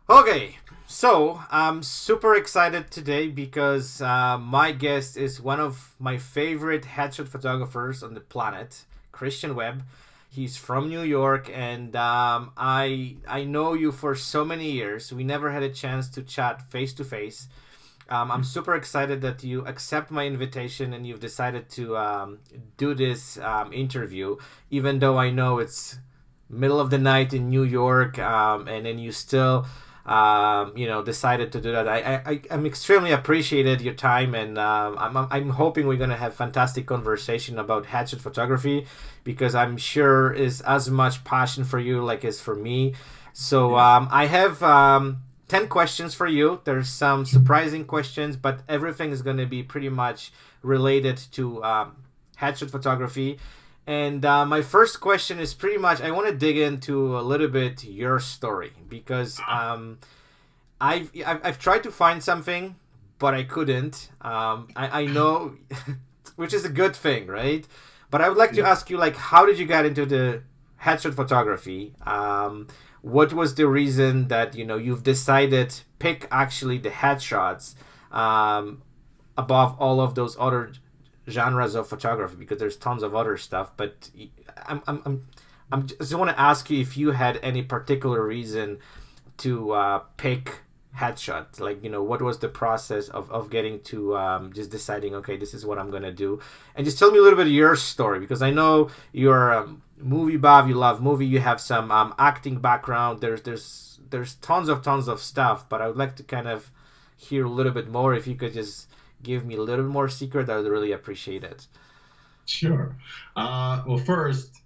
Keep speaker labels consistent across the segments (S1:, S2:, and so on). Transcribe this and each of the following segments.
S1: Okay, so I'm super excited today because my guest is one of my favorite headshot photographers on the planet, Christian Webb. He's from New York, and I know you for so many years. We never had a chance to chat face to face. I'm super excited that you accept my invitation and you've decided to do this interview, even though I know it's middle of the night in New York, and then you still, decided to do that. I'm extremely appreciated your time, and I'm hoping we're gonna have fantastic conversation about headshot photography, because I'm sure is as much passion for you like is for me. So
S2: Yeah.
S1: I have 10 questions for you. There's some surprising questions, but everything is going to be pretty much related to headshot photography. And my first question is pretty much I want to dig into a little bit your story because I've tried to find something, but I couldn't. I know, which is a good thing, right? But I would like to
S2: Yeah.
S1: ask you, like, how did you get into the headshot photography? What was the reason that you've decided pick actually the headshots um, above all of those other genres of photography? Because there's tons of other stuff, but I'm I'm I'm, I'm just want to ask you if you had any particular reason to pick headshot, like what was the process of getting to just deciding, okay, this is what I'm gonna do. And just tell me a little bit of your story, because I know you're a movie buff, you love movie, you have some acting background, there's tons of stuff, but I would like to kind of hear a little bit more. If you could just give me a little more secret, I would really appreciate it.
S2: Sure. Well, first,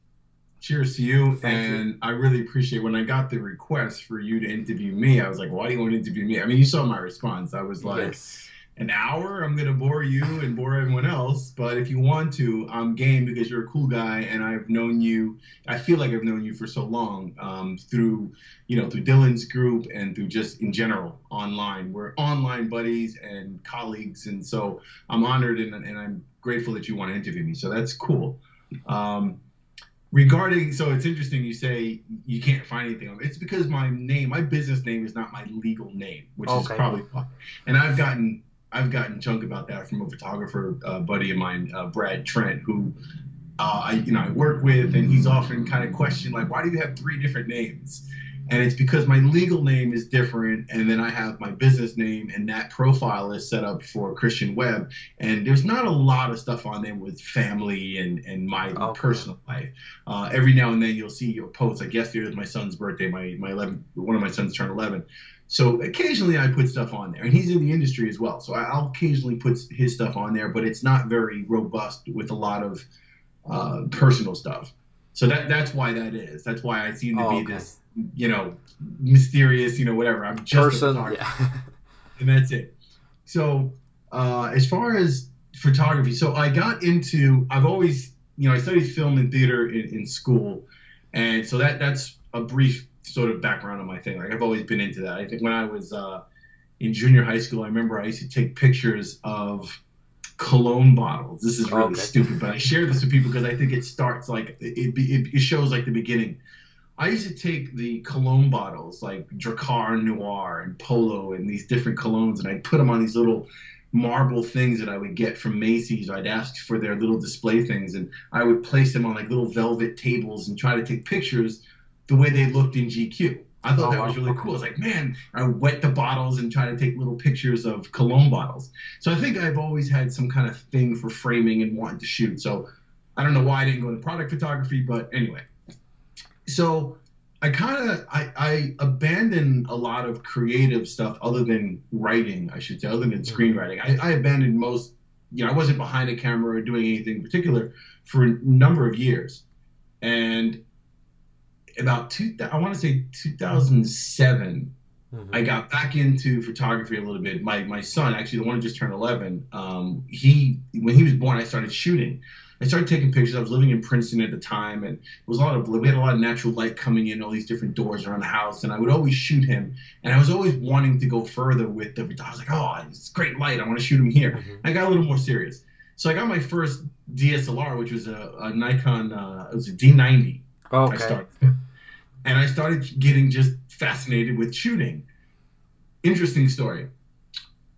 S2: cheers to you.
S1: Thank you.
S2: And I really appreciate when I got the request for you to interview me. I was like, why do you want to interview me? I mean, you saw my response. I was like,
S1: Yes.
S2: an hour? I'm going to bore you and bore everyone else. But if you want to, I'm game because you're a cool guy. And I've known you, I feel like I've known you for so long through Dylan's group and through just in general online. We're online buddies and colleagues. And so I'm honored and I'm grateful that you want to interview me. So that's cool. Um, Regarding, so it's interesting you say you can't find anything on it. It's because my business name is not my legal name, which is
S1: Okay.
S2: probably why. And I've gotten junk about that from a photographer buddy of mine, Brad Trent, who I work with, and he's often kind of questioned like, why do you have three different names? And it's because my legal name is different, and then I have my business name, and that profile is set up for Christian Webb. And there's not a lot of stuff on there with family and my
S1: Okay.
S2: personal life. Every now and then you'll see your posts. Like yesterday was my son's birthday. My 11, one of my sons turned 11. So occasionally I put stuff on there, and he's in the industry as well. So I'll occasionally put his stuff on there, but it's not very robust with a lot of personal stuff. So that's why that is. That's why I seem to
S1: Oh,
S2: be
S1: okay.
S2: this, mysterious, whatever. I'm just a
S1: Person,
S2: photographer,
S1: yeah.
S2: and that's it. So as far as photography, so I got into. I've always, I studied film and theater in school, and so that's a brief sort of background on my thing. Like I've always been into that. I think when I was in junior high school, I remember I used to take pictures of cologne bottles. This is really
S1: Okay.
S2: stupid, but I share this with people because I think it starts like it shows like the beginning. I used to take the cologne bottles like Dracar Noir and Polo and these different colognes, and I'd put them on these little marble things that I would get from Macy's. I'd ask for their little display things, and I would place them on like little velvet tables and try to take pictures the way they looked in GQ. I thought
S1: Oh,
S2: that was
S1: wow.
S2: really
S1: Okay.
S2: cool. It's like, man, I would wet the bottles and try to take little pictures of cologne bottles. So I think I've always had some kind of thing for framing and wanting to shoot. So I don't know why I didn't go into product photography, but anyway. So I abandoned a lot of creative stuff other than writing, I should say, other than
S1: Mm-hmm.
S2: screenwriting. I abandoned most, I wasn't behind a camera or doing anything in particular for a number of years. And about I want to say 2007, I
S1: Mm-hmm.
S2: got back into photography a little bit. My son, actually, the one who just turned 11, he when he was born, I started shooting. I started taking pictures. I was living in Princeton at the time, and it was we had a lot of natural light coming in, all these different doors around the house, and I would always shoot him. And I was always wanting to go further with the. I was like, oh, it's great light. I want to shoot him here.
S1: Mm-hmm.
S2: I got a little more serious. So I got my first DSLR, which was a Nikon. It was a D90. I
S1: Okay.
S2: started, and I started getting just fascinated with shooting. Interesting story.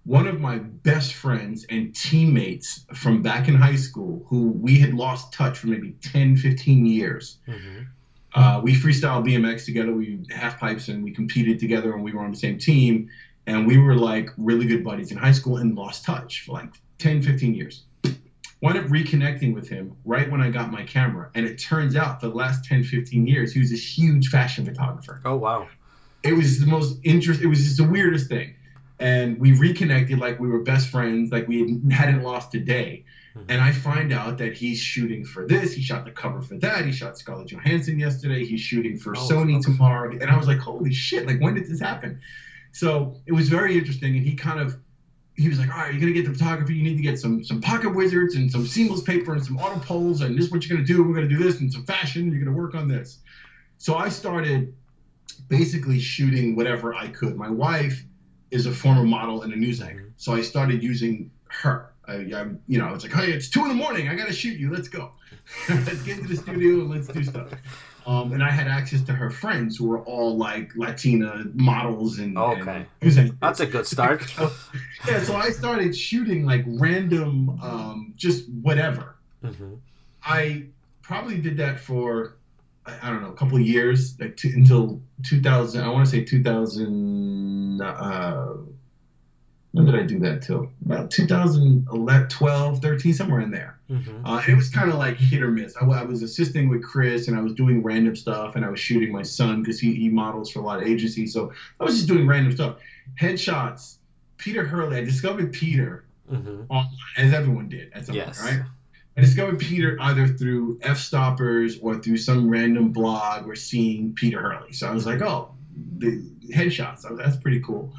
S2: One of my best friends and teammates from back in high school, who we had lost touch for maybe 10, 15 years.
S1: Mm-hmm.
S2: We freestyle BMX together. We half pipes and we competed together and we were on the same team. And we were like really good buddies in high school and lost touch for like 10, 15 years. Wound up reconnecting with him right when I got my camera. And it turns out for the last 10, 15 years, he was this huge fashion photographer.
S1: Oh, wow.
S2: It was the most interesting, it was just the weirdest thing. And we reconnected like we were best friends, like we hadn't lost a day. And I find out that he's shooting for this. He shot the cover for that. He shot Scarlett Johansson yesterday. He's shooting for Sony tomorrow. And I was like, holy shit, like when did this happen? So it was very interesting. And he was like, all right, you're going to get the photography. You need to get some pocket wizards and some seamless paper and some auto poles. And this is what you're going to do. We're going to do this and some fashion. You're going to work on this. So I started basically shooting whatever I could. My wife is a former model and a news anchor. So I started using her. It's like, hey, it's 2 a.m. I got to shoot you. Let's go. Let's get into the studio and let's do stuff. And I had access to her friends who were all like Latina models and news anchors.
S1: That's a good start.
S2: So I started shooting like random, just whatever. Mm-hmm. I probably did that for, I don't know, a couple of years, like until 2000. I want to say 2000. When did I do that till? About 2011, 12, 13, somewhere in there. Mm-hmm. It was kind of like hit or miss. I was assisting with Chris, and I was doing random stuff, and I was shooting my son because he models for a lot of agencies. So I was just doing random stuff. Headshots, Peter Hurley. I discovered Peter online, as everyone did at some point, right? I discovered Peter either through F-Stoppers or through some random blog or seeing Peter Hurley. So I was like, oh, the headshots, that's pretty cool.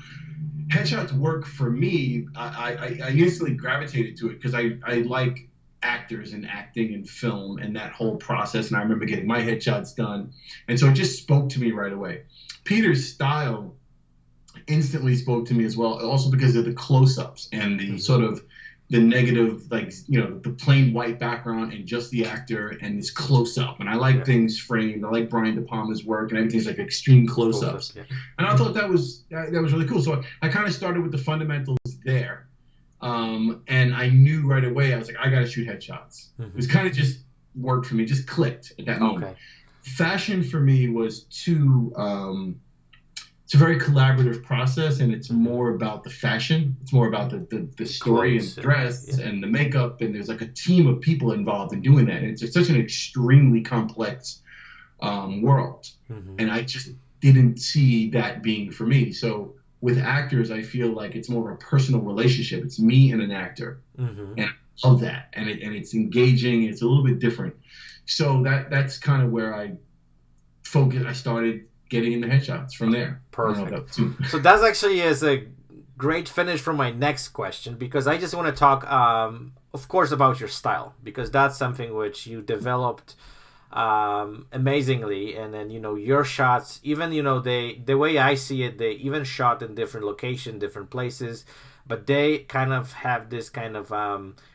S2: Headshots work for me. I instantly gravitated to it because I like actors and acting and film and that whole process. And I remember getting my headshots done. And so it just spoke to me right away. Peter's style instantly spoke to me as well, also because of the close-ups and the sort of the negative, like, the plain white background and just the actor and this close-up. And I like things framed. I like Brian De Palma's work and everything's like extreme close-ups. And I thought that was really cool. So I kind of started with the fundamentals there. And I knew right away, I was like, I got to shoot headshots. It was kind of just worked for me, just clicked at that moment. Fashion for me was it's a very collaborative process, and it's more about the fashion. It's more about the story and dress and the makeup, and there's like a team of people involved in doing that. And it's such an extremely complex world, and I just didn't see that being for me. So with actors, I feel like it's more of a personal relationship. It's me and an actor, and I love that, and it's engaging. It's a little bit different. So that's kind of where I focused. I started getting into headshots from there.
S1: Perfect. So that's actually is a great finish for my next question, because I just want to talk, of course, about your style, because that's something which you developed amazingly. And then, your shots, even, the way I see it, they even shot in different locations, different places, but they kind of have this kind of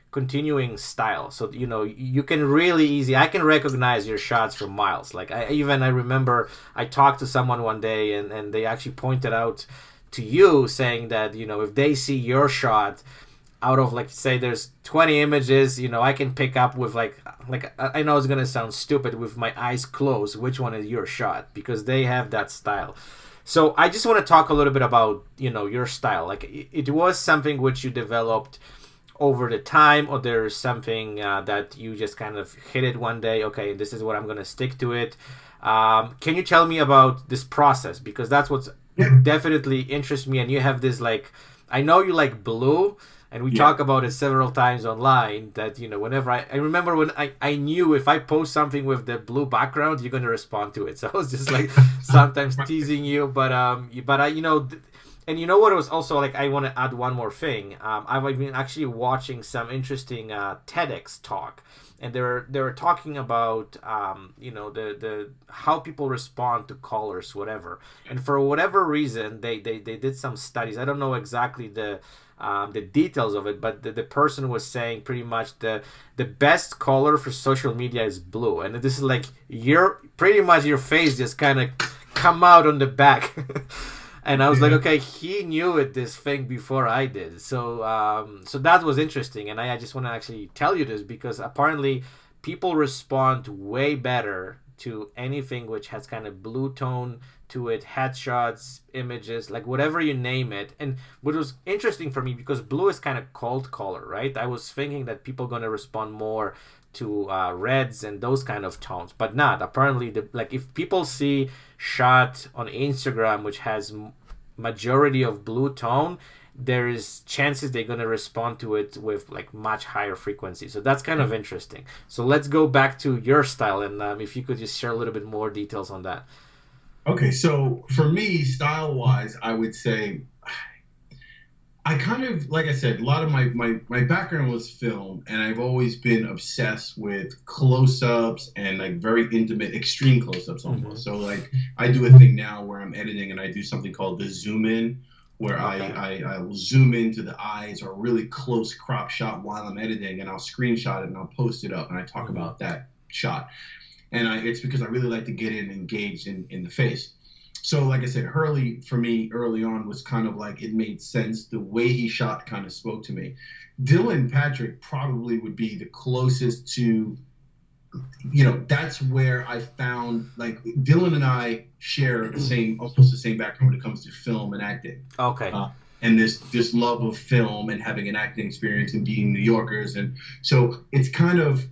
S1: continuing style. So, you can really I can recognize your shots from miles. Like I remember I talked to someone one day and they actually pointed out to you saying that, if they see your shot out of, like, say there's 20 images, I can pick up with like I know it's going to sound stupid, with my eyes closed, which one is your shot, because they have that style. So I just want to talk a little bit about, your style. Like it was something which you developed over the time, or there's something that you just kind of hit it one day, okay, this is what I'm going to stick to it. Can you tell me about this process? Because that's what's definitely interests me. And you have this, like, I know you like blue, and we talk about it several times online, that, whenever I remember when I knew if I post something with the blue background, you're going to respond to it. So I was just like sometimes teasing you, but and you know what, it was also like, I want to add one more thing. I've been actually watching some interesting TEDx talk, and they were talking about the how people respond to colors, whatever. And for whatever reason, they did some studies. I don't know exactly the details of it, but the person was saying pretty much the best color for social media is blue, and this is like pretty much your face just kind of come out on the back. And I was like,
S2: Yeah.
S1: okay, he knew it this thing before I did. So that was interesting, and I just want to actually tell you this because apparently people respond way better to anything which has kind of blue tone to it, headshots, images, like whatever you name it. And what was interesting for me, because blue is kind of cold color, right? I was thinking that people are gonna respond more to reds and those kind of tones, but not. Apparently, like if people see shot on Instagram which has majority of blue tone, there is chances they're going to respond to it with like much higher frequency. So that's kind of interesting. So let's go back to your style, and if you could just share a little bit more details on that.
S2: Okay, so for me, style wise, I would say I kind of, like I said, a lot of my background was film, and I've always been obsessed with close-ups and like very intimate, extreme close-ups almost. So like I do a thing now where I'm editing and I do something called the zoom in, where I will zoom into the eyes or a really close crop shot while I'm editing, and I'll screenshot it and I'll post it up and I talk about that shot. And it's because I really like to get engaged in the face. So like I said, Hurley for me early on was kind of like it made sense. The way he shot kind of spoke to me. Dylan Patrick probably would be the closest to, that's where I found like Dylan and I share almost the same background when it comes to film and acting.
S1: Okay.
S2: And this love of film and having an acting experience and being New Yorkers. And so it's kind of,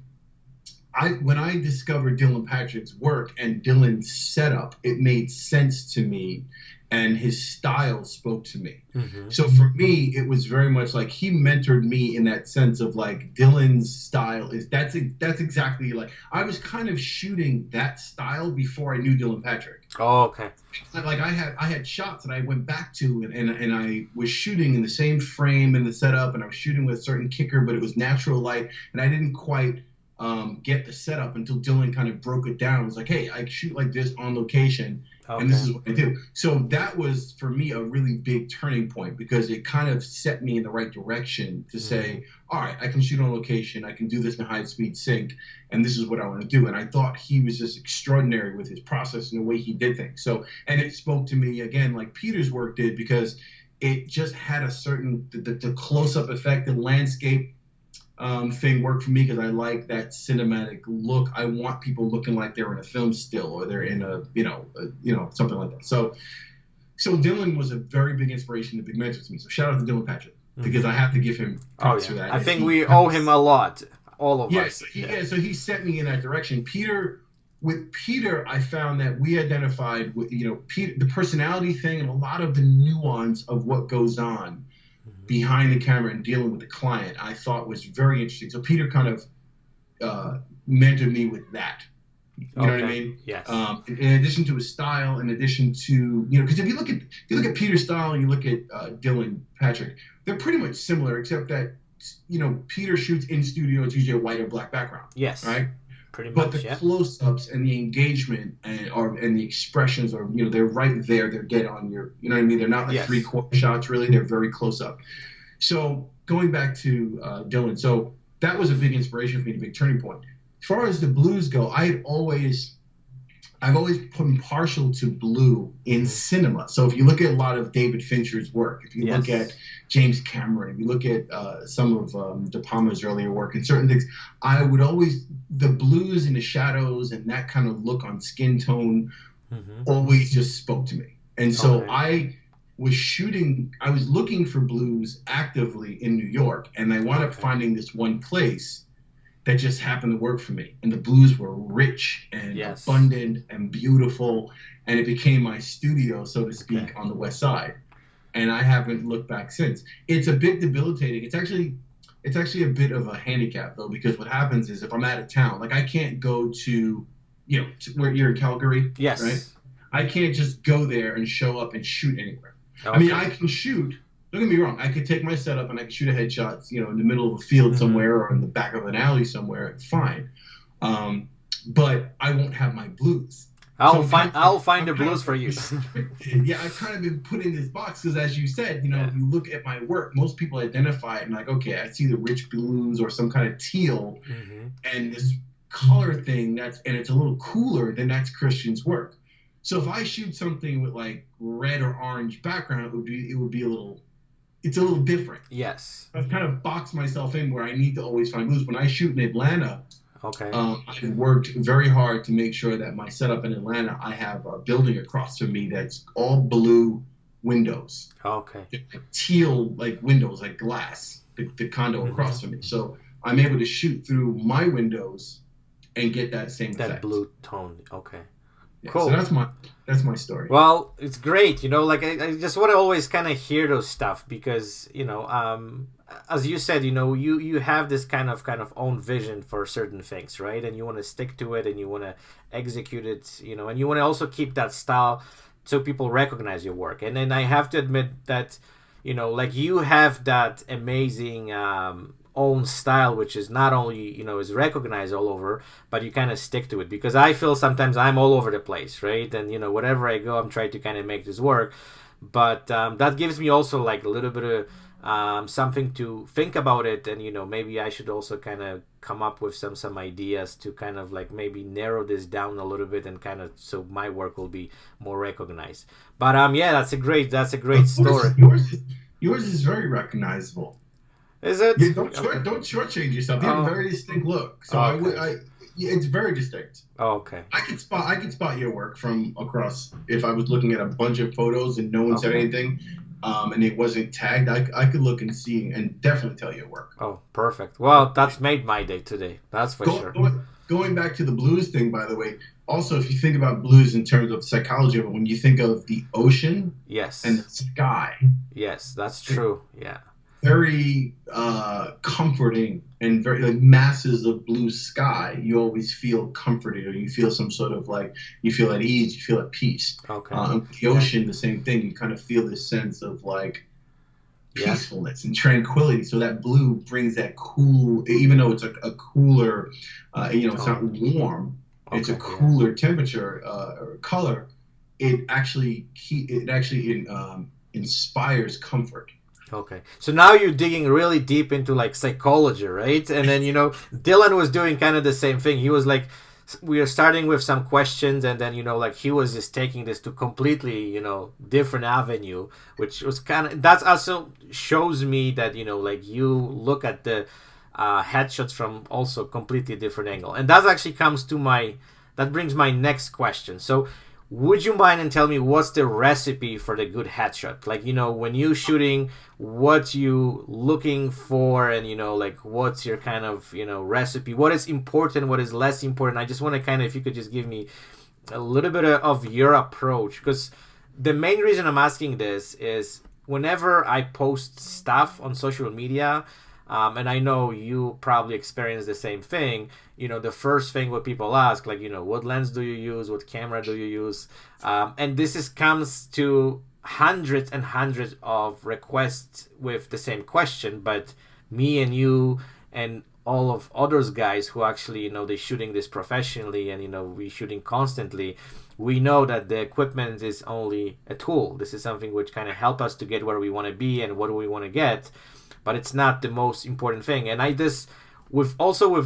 S2: when I discovered Dylan Patrick's work and Dylan's setup, it made sense to me, and his style spoke to me. So for me, it was very much like he mentored me in that sense of like Dylan's style that's exactly like I was kind of shooting that style before I knew Dylan Patrick.
S1: Oh, okay.
S2: Like I had shots that I went back to and I was shooting in the same frame and the setup, and I was shooting with a certain kicker, but it was natural light, and I didn't quite get the setup until Dylan kind of broke it down. It was like, hey, I shoot like this on location, and this is what I do. So that was, for me, a really big turning point because it kind of set me in the right direction to say, all right, I can shoot on location, I can do this in high-speed sync, and this is what I want to do. And I thought he was just extraordinary with his process and the way he did things. So, and it spoke to me, again, like Peter's work did, because it just had a certain, the close-up effect, the landscape thing worked for me because I like that cinematic look. I want people looking like they're in a film still or they're in a something like that. So Dylan was a very big inspiration, a big mentor to me. So shout out to Dylan Patrick because I have to give him props for that.
S1: I think we owe him a lot, all of us.
S2: So he set me in that direction. With Peter, I found that we identified with Peter, the personality thing and a lot of the nuance of what goes on behind the camera and dealing with the client, I thought was very interesting. So Peter kind of mentored me with that. You know what I mean?
S1: Yes.
S2: In addition to his style, in addition to because if you look at Peter's style and you look at Dylan Patrick, they're pretty much similar, except that Peter shoots in studio. It's usually a white or black background.
S1: Yes.
S2: Right.
S1: Pretty much.
S2: But the close-ups and the engagement and the expressions are they're right there. They're dead on your. You know what I mean? They're not like three-quarter shots. Really, they're very close up. So going back to Dylan, so that was a big inspiration for me, a big turning point. As far as the blues go, I've always been partial to blue in cinema. So if you look at a lot of David Fincher's work, if you look at James Cameron, if you look at some of De Palma's earlier work and certain things, I would always, the blues and the shadows and that kind of look on skin tone always just spoke to me. And so I was looking for blues actively in New York, and I wound up finding this one place that just happened to work for me. And the blues were rich and abundant and beautiful, and it became my studio, so to speak, on the West Side. And I haven't looked back since. It's a bit debilitating. It's actually a bit of a handicap, though, because what happens is if I'm out of town, like I can't go to where you're in Calgary, right? I can't just go there and show up and shoot anywhere. I mean, I can shoot. Don't get me wrong. I could take my setup and I could shoot a headshot, in the middle of a field somewhere or in the back of an alley somewhere. Fine, but I won't have my blues.
S1: I'll find the blues for you.
S2: Yeah, I've kind of been put in this box because, as you said, you look at my work. Most people identify it and like, okay, I see the rich blues or some kind of teal, and this color thing and it's a little cooler. Then that's Christian's work. So if I shoot something with like red or orange background, it would be a little, it's a little different.
S1: Yes.
S2: I've kind of boxed myself in where I need to always find blues. When I shoot in Atlanta,
S1: Okay.
S2: I've worked very hard to make sure that my setup in Atlanta, I have a building across from me that's all blue windows,
S1: Okay.
S2: teal like windows, like glass, the condo across from me. So I'm able to shoot through my windows and get that same
S1: That
S2: effect.
S1: blue tone. Okay.
S2: Yeah,
S1: Cool.
S2: so that's my story.
S1: Well, it's great, like I just want to always kind of hear those stuff because, as you said, you have this kind of own vision for certain things, right? And you want to stick to it and you want to execute it, and you want to also keep that style so people recognize your work. And then I have to admit that, like you have that amazing own style, which is not only is recognized all over, but you kind of stick to it, because I feel sometimes I'm all over the place, right? And wherever I go, I'm trying to kind of make this work, but that gives me also like a little bit of something to think about it, and maybe I should also kind of come up with some ideas to kind of like maybe narrow this down a little bit, and kind of so my work will be more recognized. But yeah, that's a great story.
S2: Yours is very recognizable.
S1: Is it?
S2: Yeah, don't shortchange yourself. You have a very distinct look. So
S1: okay.
S2: Yeah, it's very distinct.
S1: Okay.
S2: I could spot your work from across. If I was looking at a bunch of photos and no one said anything, and it wasn't tagged, I could look and see and definitely tell your work.
S1: Oh, perfect. Well, that's made my day today. That's for sure.
S2: Going back to the blues thing, by the way, also if you think about blues in terms of psychology of it, when you think of the ocean,
S1: yes,
S2: and the sky,
S1: yes, that's true. Yeah.
S2: Very comforting, and very like masses of blue sky, you always feel comforted, or you feel some sort of like, you feel at ease, you feel at peace.
S1: Okay.
S2: The ocean, the same thing. You kind of feel this sense of like peacefulness and tranquility. So that blue brings that cool, even though it's a cooler, it's not warm. Okay, it's a cooler temperature or color. It actually inspires comfort.
S1: Okay, so now you're digging really deep into like psychology, right? And then Dylan was doing kind of the same thing. He was like, we are starting with some questions, and then like he was just taking this to completely different avenue, which was kind of, that's also shows me that like you look at the headshots from also completely different angle, and that actually that brings my next question. So would you mind and tell me what's the recipe for the good headshot? Like, when you shooting, what you looking for, and, like, what's your kind of, recipe? What is important? What is less important? I just want to kind of, if you could just give me a little bit of your approach, because the main reason I'm asking this is whenever I post stuff on social media, and I know you probably experience the same thing, the first thing what people ask, like, what lens do you use? What camera do you use? And this comes to hundreds and hundreds of requests with the same question, but me and you and all of others guys who actually, they shooting this professionally, and, we shooting constantly, we know that the equipment is only a tool. This is something which kind of help us to get where we want to be and what do we want to get, but it's not the most important thing. And I just, with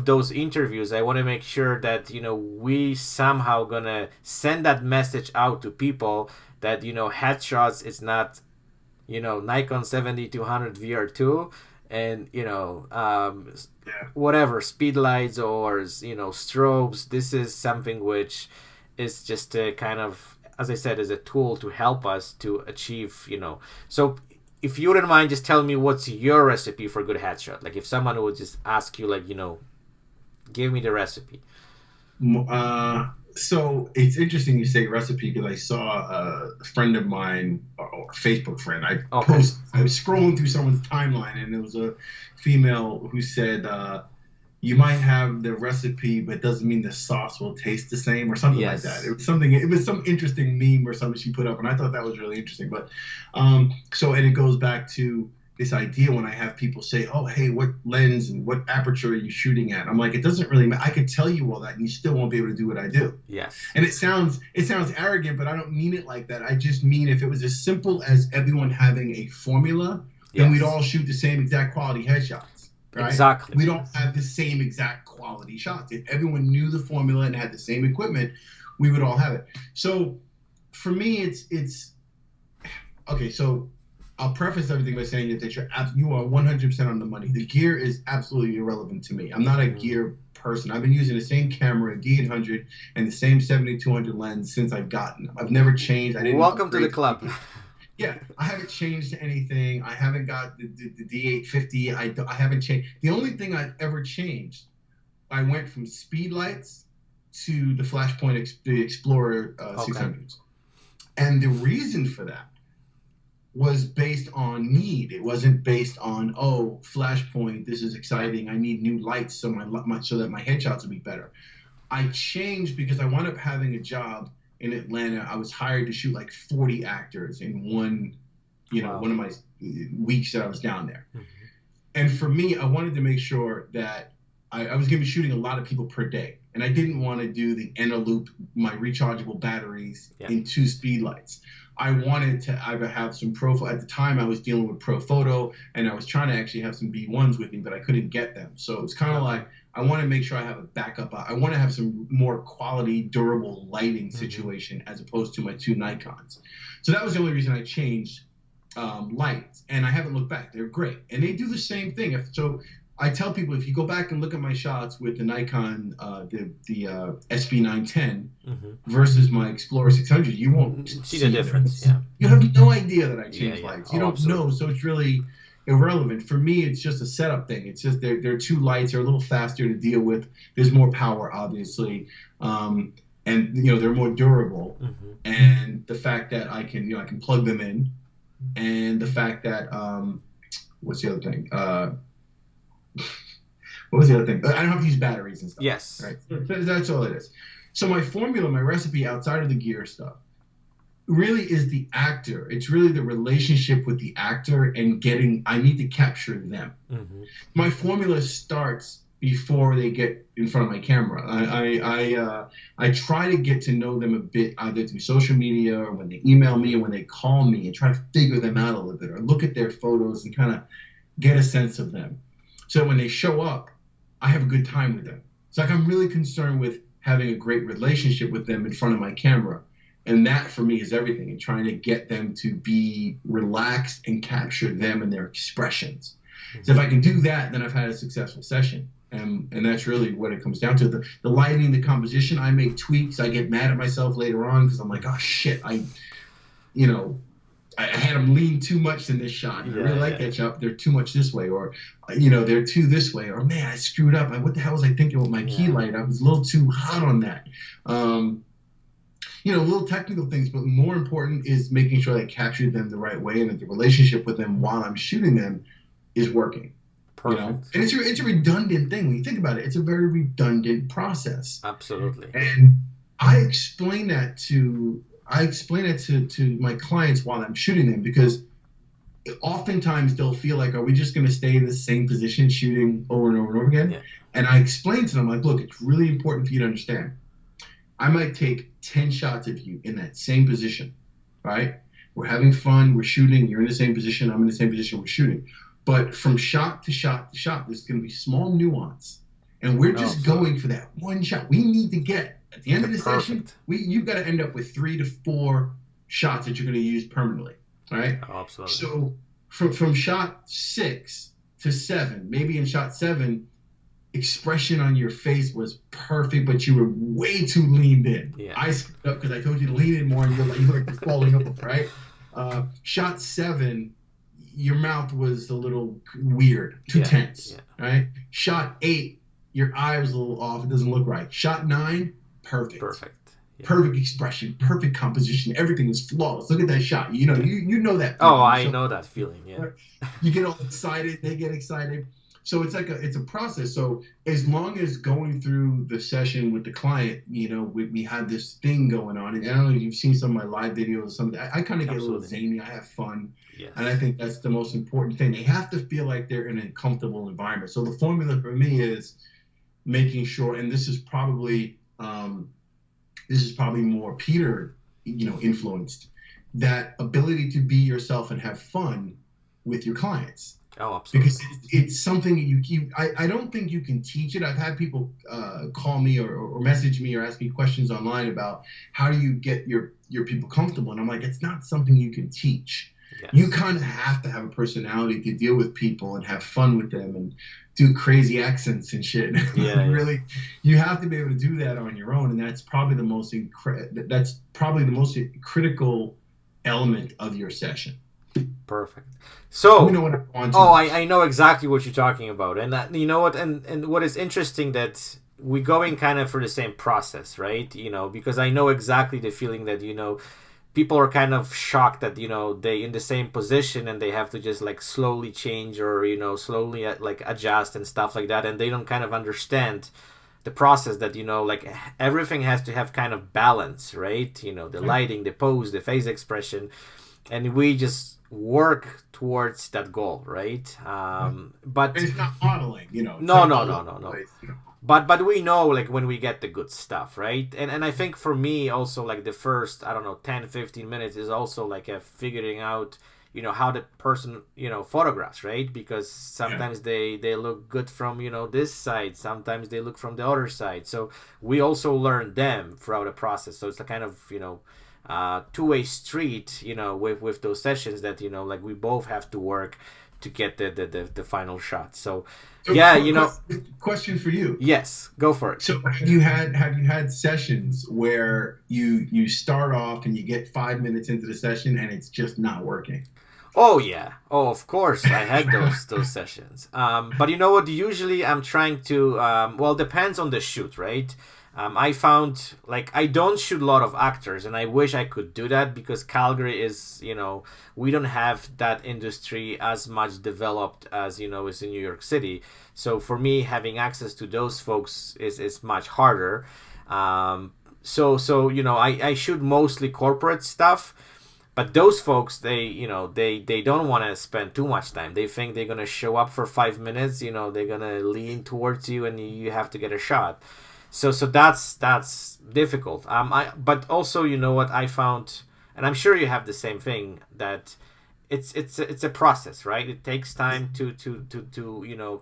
S1: those interviews, I want to make sure that we somehow gonna send that message out to people that headshots is not Nikon 70-200 VR2 and whatever speed lights or strobes. This is something which is just a kind of, as I said, is a tool to help us to achieve so if you wouldn't mind just telling me what's your recipe for a good headshot. Like if someone would just ask you, like, give me the recipe.
S2: So it's interesting you say recipe, because I saw a friend of mine, or a Facebook friend, I was scrolling through someone's timeline, and there was a female who said, you might have the recipe, but it doesn't mean the sauce will taste the same, or something like that. It was some interesting meme or something she put up, and I thought that was really interesting. But and it goes back to this idea when I have people say, oh, hey, what lens and what aperture are you shooting at? I'm like, it doesn't really matter. I could tell you all that, and you still won't be able to do what I do.
S1: Yes.
S2: And it sounds arrogant, but I don't mean it like that. I just mean if it was as simple as everyone having a formula, then we'd all shoot the same exact quality headshots. Right?
S1: Exactly.
S2: We don't have the same exact quality shots. If everyone knew the formula and had the same equipment, we would all have it. So for me, it's okay. So I'll preface everything by saying that you are 100% on the money. The gear is absolutely irrelevant to me. I'm not a gear person. I've been using the same camera, D800, and the same 7200 lens since I've gotten them. I've never changed.
S1: Welcome to the club.
S2: Yeah, I haven't changed anything. I haven't got the D850. I haven't changed. The only thing I've ever changed, I went from speed lights to the Flashpoint, the Explorer 600s. And the reason for that was based on need. It wasn't based on, oh, Flashpoint, this is exciting. I need new lights so that my headshots will be better. I changed because I wound up having a job in Atlanta. I was hired to shoot like 40 actors in one of my weeks that I was down there. Mm-hmm. And for me, I wanted to make sure that I was going to be shooting a lot of people per day. And I didn't want to do the loop, my rechargeable batteries in 2 speed lights. I wanted to either have some at the time I was dealing with Pro Photo, and I was trying to actually have some B1s with me, but I couldn't get them. So it was kind of like, I want to make sure I have a backup. I want to have some more quality, durable lighting situation as opposed to my 2 Nikons. So that was the only reason I changed lights, and I haven't looked back. They're great, and they do the same thing. So I tell people, if you go back and look at my shots with the Nikon, the SB910 versus my Explorer 600, you won't
S1: see the difference. Yeah.
S2: You have no idea that I changed lights. You don't
S1: absolutely.
S2: know, so it's really irrelevant. For me, it's just a setup thing. It's just they're 2 lights. They're a little faster to deal with. There's more power, obviously, and they're more durable. Mm-hmm. And the fact that I can plug them in, and the fact that what's the other thing? What was the other thing? I don't have to use batteries and stuff.
S1: Yes.
S2: Right. That's all it is. So my formula, my recipe outside of the gear stuff, really is the actor. It's really the relationship with the actor and I need to capture them. Mm-hmm. My formula starts before they get in front of my camera. I try to get to know them a bit, either through social media or when they email me or when they call me, and try to figure them out a little bit, or look at their photos and kind of get a sense of them. So when they show up, I have a good time with them. It's like I'm really concerned with having a great relationship with them in front of my camera. And that for me is everything, and trying to get them to be relaxed and capture them and their expressions. Mm-hmm. So if I can do that, then I've had a successful session. And that's really what it comes down to. The lighting, the composition, I make tweaks. I get mad at myself later on because I'm like, oh shit, I had them lean too much in this shot. I really like that shot. They're too much this way, or they're too this way, or man, I screwed up. What the hell was I thinking with my key light? I was a little too hot on that. Little technical things, but more important is making sure I captured them the right way, and that the relationship with them while I'm shooting them is working.
S1: Perfect.
S2: And it's a redundant thing when you think about it. It's a very redundant process.
S1: Absolutely.
S2: And I explain that to my clients while I'm shooting them, because oftentimes they'll feel like, are we just going to stay in the same position shooting over and over and over again? Yeah. And I explain to them, like, look, it's really important for you to understand. I might take 10 shots of you in that same position, right? We're having fun, we're shooting, you're in the same position, I'm in the same position, we're shooting. But from shot to shot to shot, there's going to be small nuance. And we're just going for that one shot. We need to get, at the end of the session, you've got to end up with 3 to 4 shots that you're going to use permanently, right?
S1: Oh, absolutely.
S2: So from shot 6 to 7, maybe in shot 7, expression on your face was perfect, but you were way too leaned in. Yeah. I screwed up because I told you to lean in more, and you're like falling up, right? Shot 7, your mouth was a little weird, too tense, right? Shot 8, your eye was a little off. It doesn't look right. Shot 9, perfect. Yeah. Perfect expression, perfect composition. Everything was flawless. Look at that shot. You know that. Feeling.
S1: Oh, I know that feeling. Yeah.
S2: You get all excited. They get excited. So it's like it's a process. So as long as going through the session with the client, we have this thing going on. And I don't know if you've seen some of my live videos or something. I kind of get a little zany. I have fun. Yes. And I think that's the most important thing. They have to feel like they're in a comfortable environment. So the formula for me is making sure, and this is probably more Peter, influenced, that ability to be yourself and have fun with your clients.
S1: Oh, absolutely.
S2: Because it's something I don't think you can teach it. I've had people call me or message me or ask me questions online about how do you get your your people comfortable. And I'm like, it's not something you can teach. You
S1: Yes.
S2: kind of have to have a personality to deal with people and have fun with them and do crazy accents and shit. Like
S1: Yeah, yeah.
S2: really, you have to be able to do that on your own, and that's probably the most critical element of your session.
S1: Perfect.
S2: You
S1: So,
S2: know what I want
S1: oh,
S2: to.
S1: I know exactly what you're talking about, and that, you know what, and what is interesting that we going kind of for the same process, right? Because I know exactly the feeling that people are kind of shocked that they in the same position and they have to just like slowly change or slowly like adjust and stuff like that, and they don't kind of understand the process that like everything has to have kind of balance, right? The lighting, the pose, the face expression, and we just work towards that goal, right?
S2: And
S1: But
S2: it's not modeling, it's
S1: no,
S2: not
S1: no,
S2: all
S1: no,
S2: over
S1: no,
S2: the
S1: no.
S2: place.
S1: But we know like when we get the good stuff, right? And I think for me also like the first, I don't know, 10-15 minutes is also like a figuring out how the person photographs, right? Because
S2: Yeah,
S1: sometimes they look good from this side, sometimes they look from the other side, so we also learn them throughout the process. So it's a kind of two-way street with those sessions that like we both have to work to get the final shot. So
S2: so
S1: yeah,
S2: question for you.
S1: yes, go for it.
S2: So have you had sessions where you start off and you get 5 minutes into the session and it's just not working?
S1: Oh yeah. Oh, of course, I had those sessions. But you know what? Usually, I'm trying to. Well, depends on the shoot, right? I found like I don't shoot a lot of actors, and I wish I could do that because Calgary is, we don't have that industry as much developed as is in New York City. So for me, having access to those folks is much harder. So I shoot mostly corporate stuff, but those folks, they don't want to spend too much time. They think they're gonna show up for 5 minutes. They're gonna lean towards you, and you have to get a shot. So that's difficult. But also what I found, and I'm sure you have the same thing, that it's a process, right? It takes time to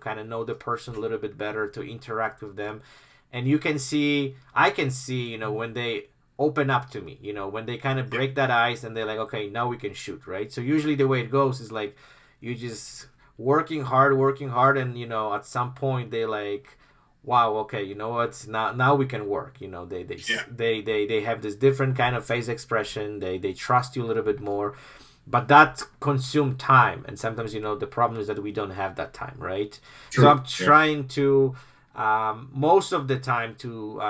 S1: kind of know the person a little bit better, to interact with them, and I can see when they open up to me, when they kind of break that ice and they're like, okay, now we can shoot, right? So usually the way it goes is like you just working hard, and at some point they like, wow, okay, you know what, now we can work.
S2: Yeah,
S1: They have this different kind of face expression. They trust you a little bit more, but that consume time, and sometimes the problem is that we don't have that time, right? So
S2: true.
S1: I'm
S2: Yeah,
S1: trying to most of the time to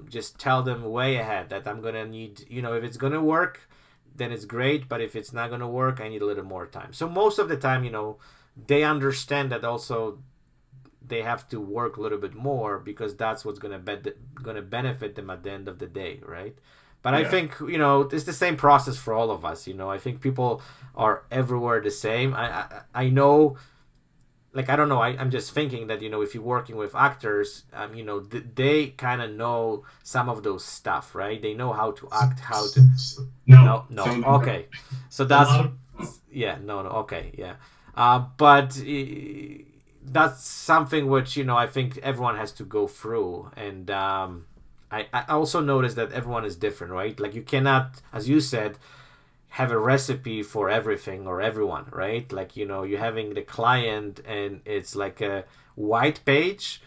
S1: just tell them way ahead that I'm gonna need, if it's gonna work, then it's great, but if it's not gonna work, I need a little more time. So most of the time, they understand that also they have to work a little bit more because that's what's gonna benefit them at the end of the day, right? But I
S2: yeah.
S1: think it's the same process for all of us. I think people are everywhere the same. I know, like, I don't know. I'm just thinking that if you're working with actors, they kind of know some of those stuff, right? They know how to act, how to.
S2: No,
S1: No, no,
S2: some
S1: okay. So
S2: a
S1: that's
S2: lot of
S1: yeah, no, no, okay, yeah. But that's something which I think everyone has to go through, and I also noticed that everyone is different, right? Like you cannot, as you said, have a recipe for everything or everyone, right? Like you're having the client and it's like a white page,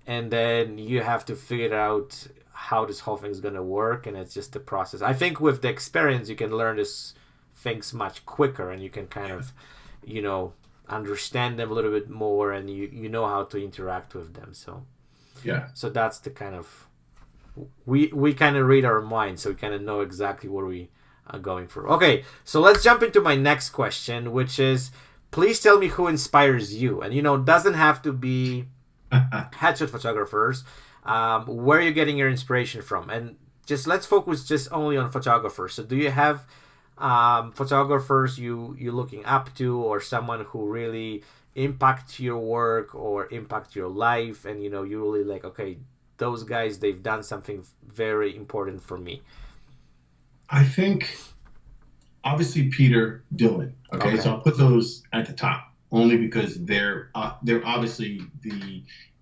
S1: and then you have to figure out how this whole thing's gonna work, and it's just a process. I think with the experience you can learn this things much quicker, and you can kind of you know understand them a little bit more, and you know how to interact with them.
S2: yeah.
S1: So that's the kind of we kind of read our minds, so we kind of know exactly what we are going for. Okay, so let's jump into my next question, which is, please tell me who inspires you. And it doesn't have to be headshot photographers. Where are you getting your inspiration from? And just let's focus just only on photographers. So do you have photographers you looking up to, or someone who really impact your work or impact your life, and you really like, okay, those guys, they've done something very important for me?
S2: I think obviously Peter, Dylan. Okay,
S1: Okay.
S2: so I'll put those at the top. only because they're obviously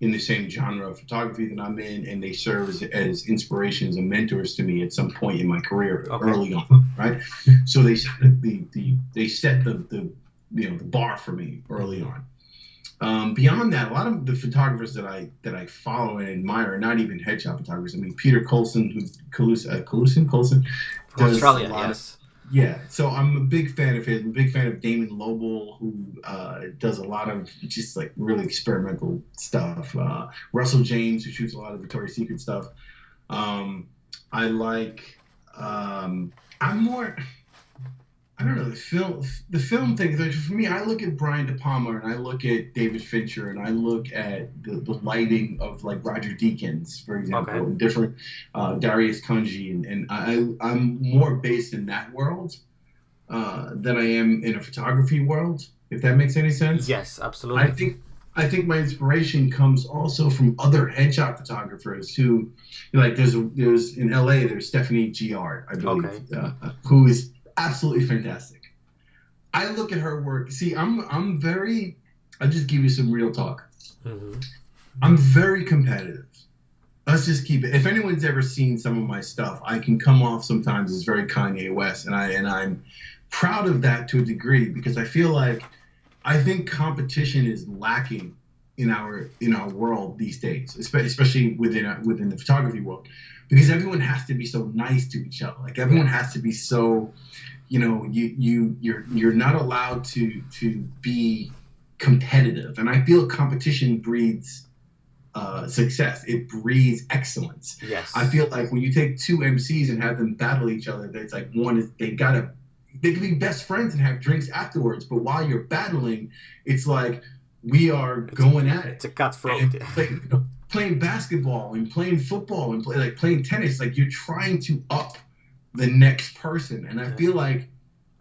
S2: in the same genre of photography that I'm in, and they serve as inspirations and mentors to me at some point in my career early on, right? So they set the the bar for me early on. Beyond that, a lot of the photographers that I follow and admire are not even headshot photographers. I mean, Peter Coulson, Coulson
S1: From
S2: does
S1: Australia,
S2: a lot
S1: yes.
S2: yeah. So I'm a big fan of his. I'm a big fan of Damon Lobel, who does a lot of just like really experimental stuff. Russell James, who shoots a lot of Victoria's Secret stuff. I like. I'm more. I don't know, the film thing. Like for me, I look at Brian De Palma and I look at David Fincher and I look at the lighting of like Roger Deakins, for example, and different Darius Kunji, and I'm more based in that world than I am in a photography world. If that makes any sense.
S1: Yes, absolutely.
S2: I think my inspiration comes also from other headshot photographers who, like, there's in LA, there's Stephanie Giard, I believe, who is absolutely fantastic. I look at her work. See, I'm very. I'll just give you some real talk.
S1: Mm-hmm.
S2: I'm very competitive. Let's just keep it. If anyone's ever seen some of my stuff, I can come off sometimes as very Kanye West, and I'm proud of that to a degree because I feel like I think competition is lacking in our world these days, especially within the photography world, because everyone has to be so nice to each other. Like everyone has to be so, you're not allowed to be competitive, and I feel competition breeds success. It breeds excellence.
S1: Yes.
S2: I feel like when you take two MCs and have them battle each other, it's like they can be best friends and have drinks afterwards, but while you're battling, it's like we are going at it.
S1: It's a cutthroat.
S2: Playing basketball and playing football and playing tennis, like you're trying to up the next person. And I feel like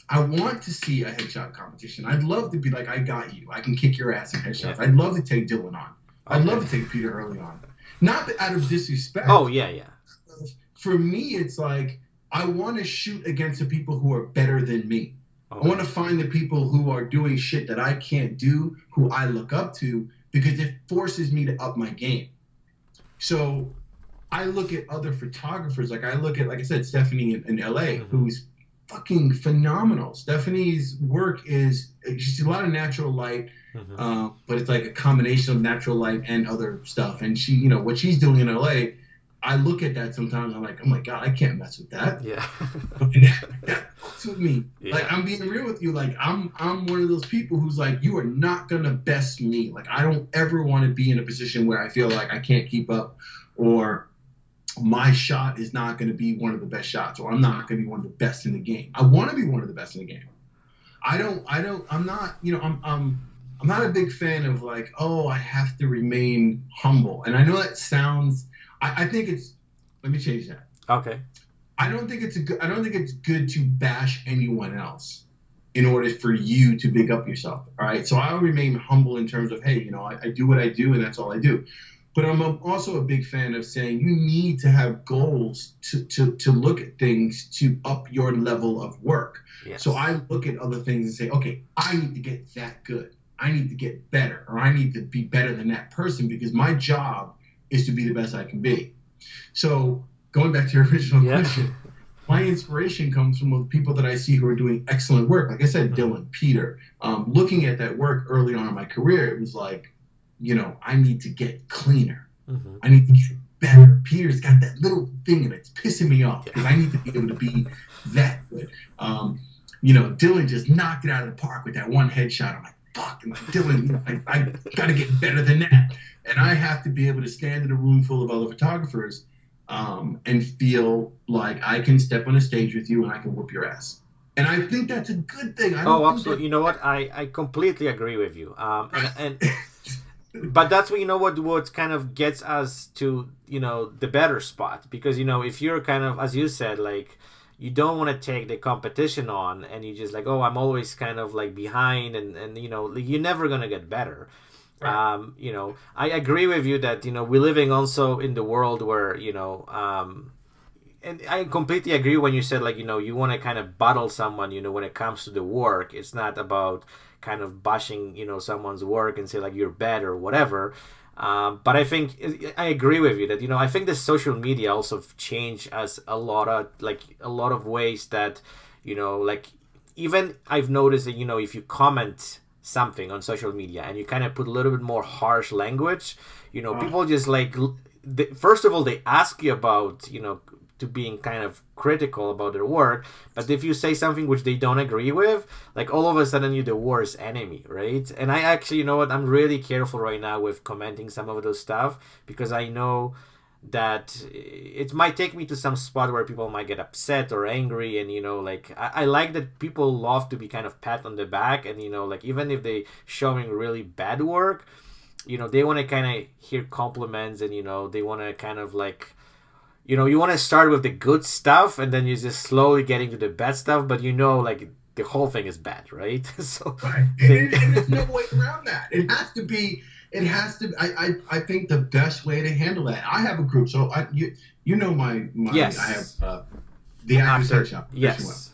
S2: I want to see a headshot competition. I'd love to be like, I got you. I can kick your ass in headshots. I'd love to take Dylan on. I'd love to take Peter early on. Not out of disrespect.
S1: Oh, yeah.
S2: For me, it's like I want to shoot against the people who are better than me. I want to find the people who are doing shit that I can't do, who I look up to, because it forces me to up my game. So I look at other photographers. Like I look at, like I said, Stephanie in LA, who's fucking phenomenal. Stephanie's work is, she's a lot of natural light, but it's like a combination of natural light and other stuff. And she, what she's doing in LA, I look at that sometimes. I'm like, oh my God, I can't mess with that.
S1: Yeah.
S2: that fucks with me. Yeah. Like, I'm being real with you. Like, I'm one of those people who's like, you are not gonna best me. Like, I don't ever want to be in a position where I feel like I can't keep up, or my shot is not going to be one of the best shots, or I'm not going to be one of the best in the game. I want to be one of the best in the game. I'm not a big fan of like, oh, I have to remain humble. And I know that sounds, I think it's, let me change that.
S1: Okay.
S2: I don't think it's good to bash anyone else in order for you to big up yourself. All right. So I'll remain humble in terms of, hey, I do what I do and that's all I do. But I'm also a big fan of saying you need to have goals to look at things to up your level of work. Yes. So I look at other things and say, okay, I need to get that good. I need to get better, or I need to be better than that person, because my job is to be the best I can be. So going back to your original question, my inspiration comes from the people that I see who are doing excellent work. Like I said, Dylan, Peter. Looking at that work early on in my career, it was like, I need to get cleaner. I need to get better. Peter's got that little thing and it's pissing me off because I need to be able to be that good. Dylan just knocked it out of the park with that one headshot. I'm like, fuck, Dylan, I got to get better than that. And I have to be able to stand in a room full of other photographers and feel like I can step on a stage with you and I can whoop your ass. And I think that's a good thing.
S1: Absolutely. You know what? I completely agree with you. And but that's what kind of gets us to the better spot, because if you're kind of, as you said, like, you don't want to take the competition on and you just like, oh, I'm always kind of like behind and you're never gonna get better. Right. I agree with you that we're living also in the world where and I completely agree when you said, like, you want to kind of battle someone, when it comes to the work. It's not about kind of bashing, someone's work and say like you're bad or whatever. But I think I agree with you that, I think the social media also changed as a lot of ways that, like, even I've noticed that, if you comment something on social media and you kind of put a little bit more harsh language, people just like, first of all, they ask you about, to being kind of critical about their work. But if you say something which they don't agree with, like, all of a sudden you're the worst enemy, right? And I actually, I'm really careful right now with commenting some of those stuff, because I know that it might take me to some spot where people might get upset or angry. And, like, I like that people love to be kind of pat on the back, and, like, even if they showing really bad work, they want to kind of hear compliments, and, they want to kind of like, you want to start with the good stuff, and then you just slowly getting to the bad stuff, but like the whole thing is bad, right? So
S2: right. And there's no way around that. It has to be. I think the best way to handle that. I have a group, so my
S1: yes.
S2: I have the Actor Search Shop.
S1: Yes.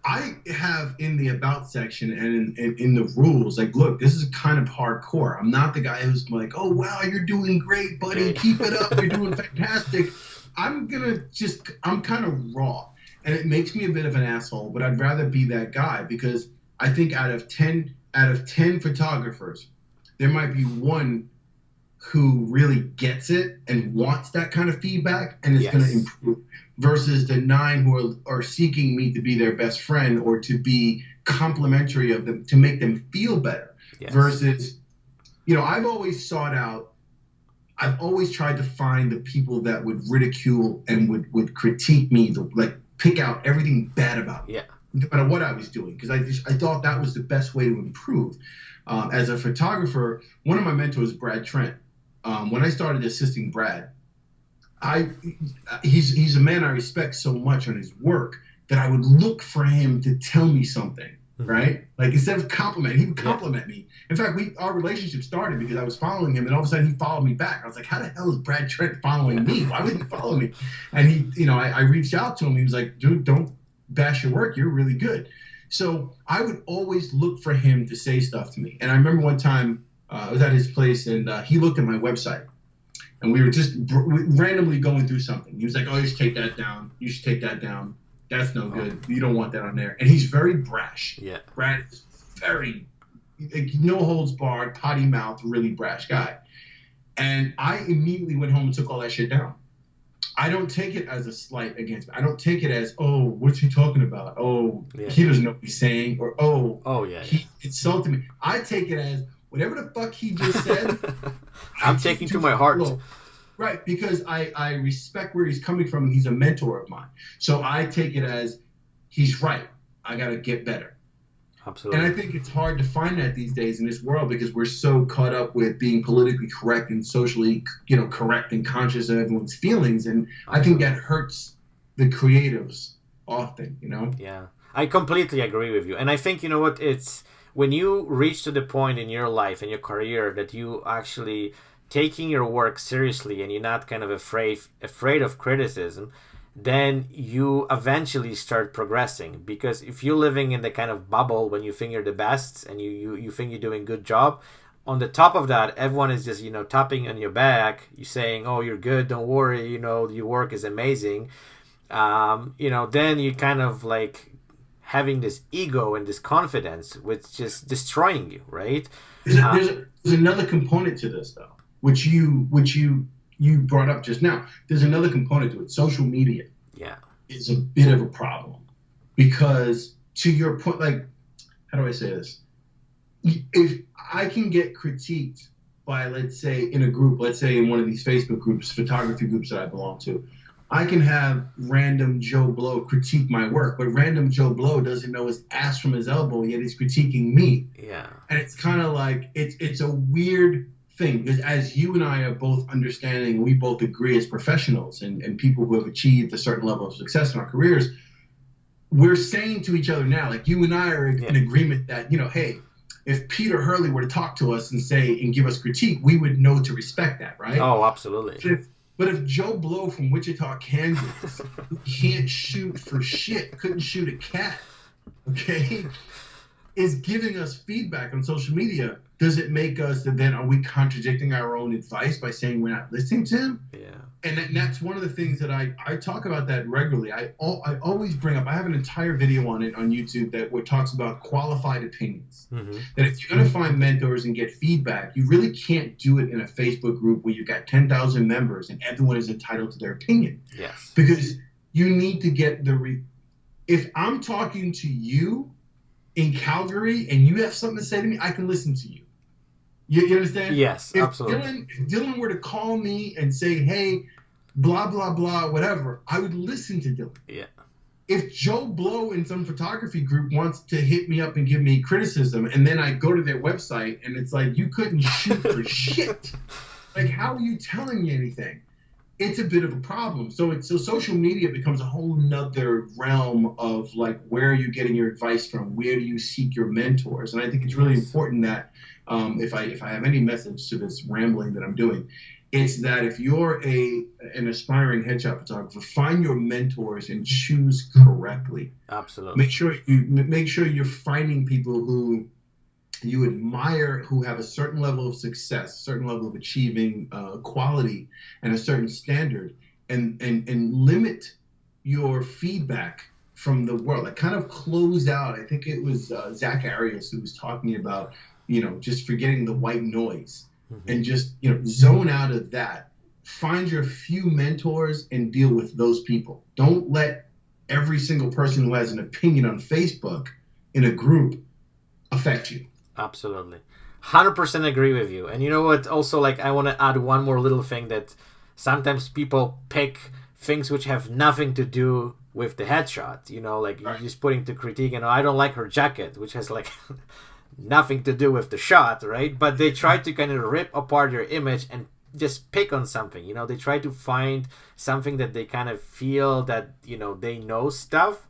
S2: I have in the about section and in the rules, like, look, this is kind of hardcore. I'm not the guy who's like, oh wow, you're doing great, buddy, keep it up, you're doing fantastic. I'm kind of raw, and it makes me a bit of an asshole, but I'd rather be that guy, because I think out of 10 photographers, there might be one who really gets it and wants that kind of feedback and is going to improve, versus the 9 who are seeking me to be their best friend or to be complimentary of them, to make them feel better. Yes. Versus, I've always tried to find the people that would ridicule and would critique me, like pick out everything bad about me, no matter what I was doing, because I thought that was the best way to improve. As a photographer, one of my mentors, Brad Trent, when I started assisting Brad, he's a man I respect so much on his work that I would look for him to tell me something. Right? Like, instead of complimenting, he would compliment me. In fact, our relationship started because I was following him, and all of a sudden he followed me back. I was like, how the hell is Brad Trent following me? Why would he follow me? And I reached out to him. He was like, dude, don't bash your work. You're really good. So I would always look for him to say stuff to me. And I remember one time I was at his place, and he looked at my website, and we were just randomly going through something. He was like, oh, you should take that down. You should take that down. That's no good. You don't want that on there. And he's very brash. Yeah. Brad is very, no holds barred, potty mouth, really brash guy. And I immediately went home and took all that shit down. I don't take it as a slight against me. I don't take it as, oh, what's he talking about? Oh, he doesn't know what he's saying. Or, he insulted me. I take it as, whatever the fuck he just said,
S1: I'm taking to my heart.
S2: Right, because I respect where he's coming from, and he's a mentor of mine. So I take it as, he's right. I got to get better. Absolutely. And I think it's hard to find that these days in this world, because we're so caught up with being politically correct and socially, correct and conscious of everyone's feelings. And I think that hurts the creatives often,
S1: Yeah, I completely agree with you. And I think, it's when you reach to the point in your life and your career that you actually taking your work seriously, and you're not kind of afraid of criticism, then you eventually start progressing. Because if you're living in the kind of bubble when you think you're the best and you think you're doing a good job, on the top of that, everyone is just, tapping on your back, you saying, oh, you're good, don't worry, your work is amazing. Then you kind of like having this ego and this confidence, which just destroying you, right?
S2: There's another component to this, though, which you brought up just now. There's another component to it. Social media is a bit of a problem, because, to your point, like, how do I say this? If I can get critiqued by, let's say, in a group, let's say in one of these Facebook groups, photography groups that I belong to, I can have random Joe Blow critique my work, but random Joe Blow doesn't know his ass from his elbow, yet he's critiquing me. Yeah. And it's kind of like, it's a weird thing, because as you and I are both understanding, we both agree as professionals and people who have achieved a certain level of success in our careers, we're saying to each other now, like, you and I are in agreement that, hey, if Peter Hurley were to talk to us and give us critique, we would know to respect that, right?
S1: Oh, absolutely.
S2: But if Joe Blow from Wichita, Kansas, who can't shoot for shit, couldn't shoot a cat, okay, is giving us feedback on social media, does it make us that then are we contradicting our own advice by saying we're not listening to him?
S1: Yeah.
S2: And that's one of the things that I talk about that regularly. I always bring up, I have an entire video on it on YouTube that talks about qualified opinions.
S1: Mm-hmm.
S2: That if you're going to find mentors and get feedback, you really can't do it in a Facebook group where you've got 10,000 members and everyone is entitled to their opinion.
S1: Yes.
S2: Because you need to get if I'm talking to you in Calgary and you have something to say to me, I can listen to you. You understand?
S1: Yes,
S2: if
S1: absolutely.
S2: If Dylan were to call me and say, hey, blah, blah, blah, whatever, I would listen to Dylan.
S1: Yeah.
S2: If Joe Blow in some photography group wants to hit me up and give me criticism, and then I go to their website and it's like, you couldn't shoot for shit. Like, how are you telling me anything? It's a bit of a problem. So social media becomes a whole nother realm of like, where are you getting your advice from? Where do you seek your mentors? And I think it's really important that if I have any message to this rambling that I'm doing, it's that if you're an aspiring headshot photographer, find your mentors and choose correctly.
S1: Absolutely.
S2: Make sure you're finding people who you admire, who have a certain level of success, a certain level of achieving quality and a certain standard, and limit your feedback from the world. Like kind of close out. I think it was Zach Arias who was talking about, just forgetting the white noise and just, zone out of that. Find your few mentors and deal with those people. Don't let every single person who has an opinion on Facebook in a group affect you.
S1: Absolutely. 100% agree with you. And you know what? Also, like, I want to add one more little thing that sometimes people pick things which have nothing to do with the headshot. Like you're just putting to critique, I don't like her jacket, which has like nothing to do with the shot, right? But they try to kind of rip apart your image and just pick on something. They try to find something that they kind of feel that, they know stuff.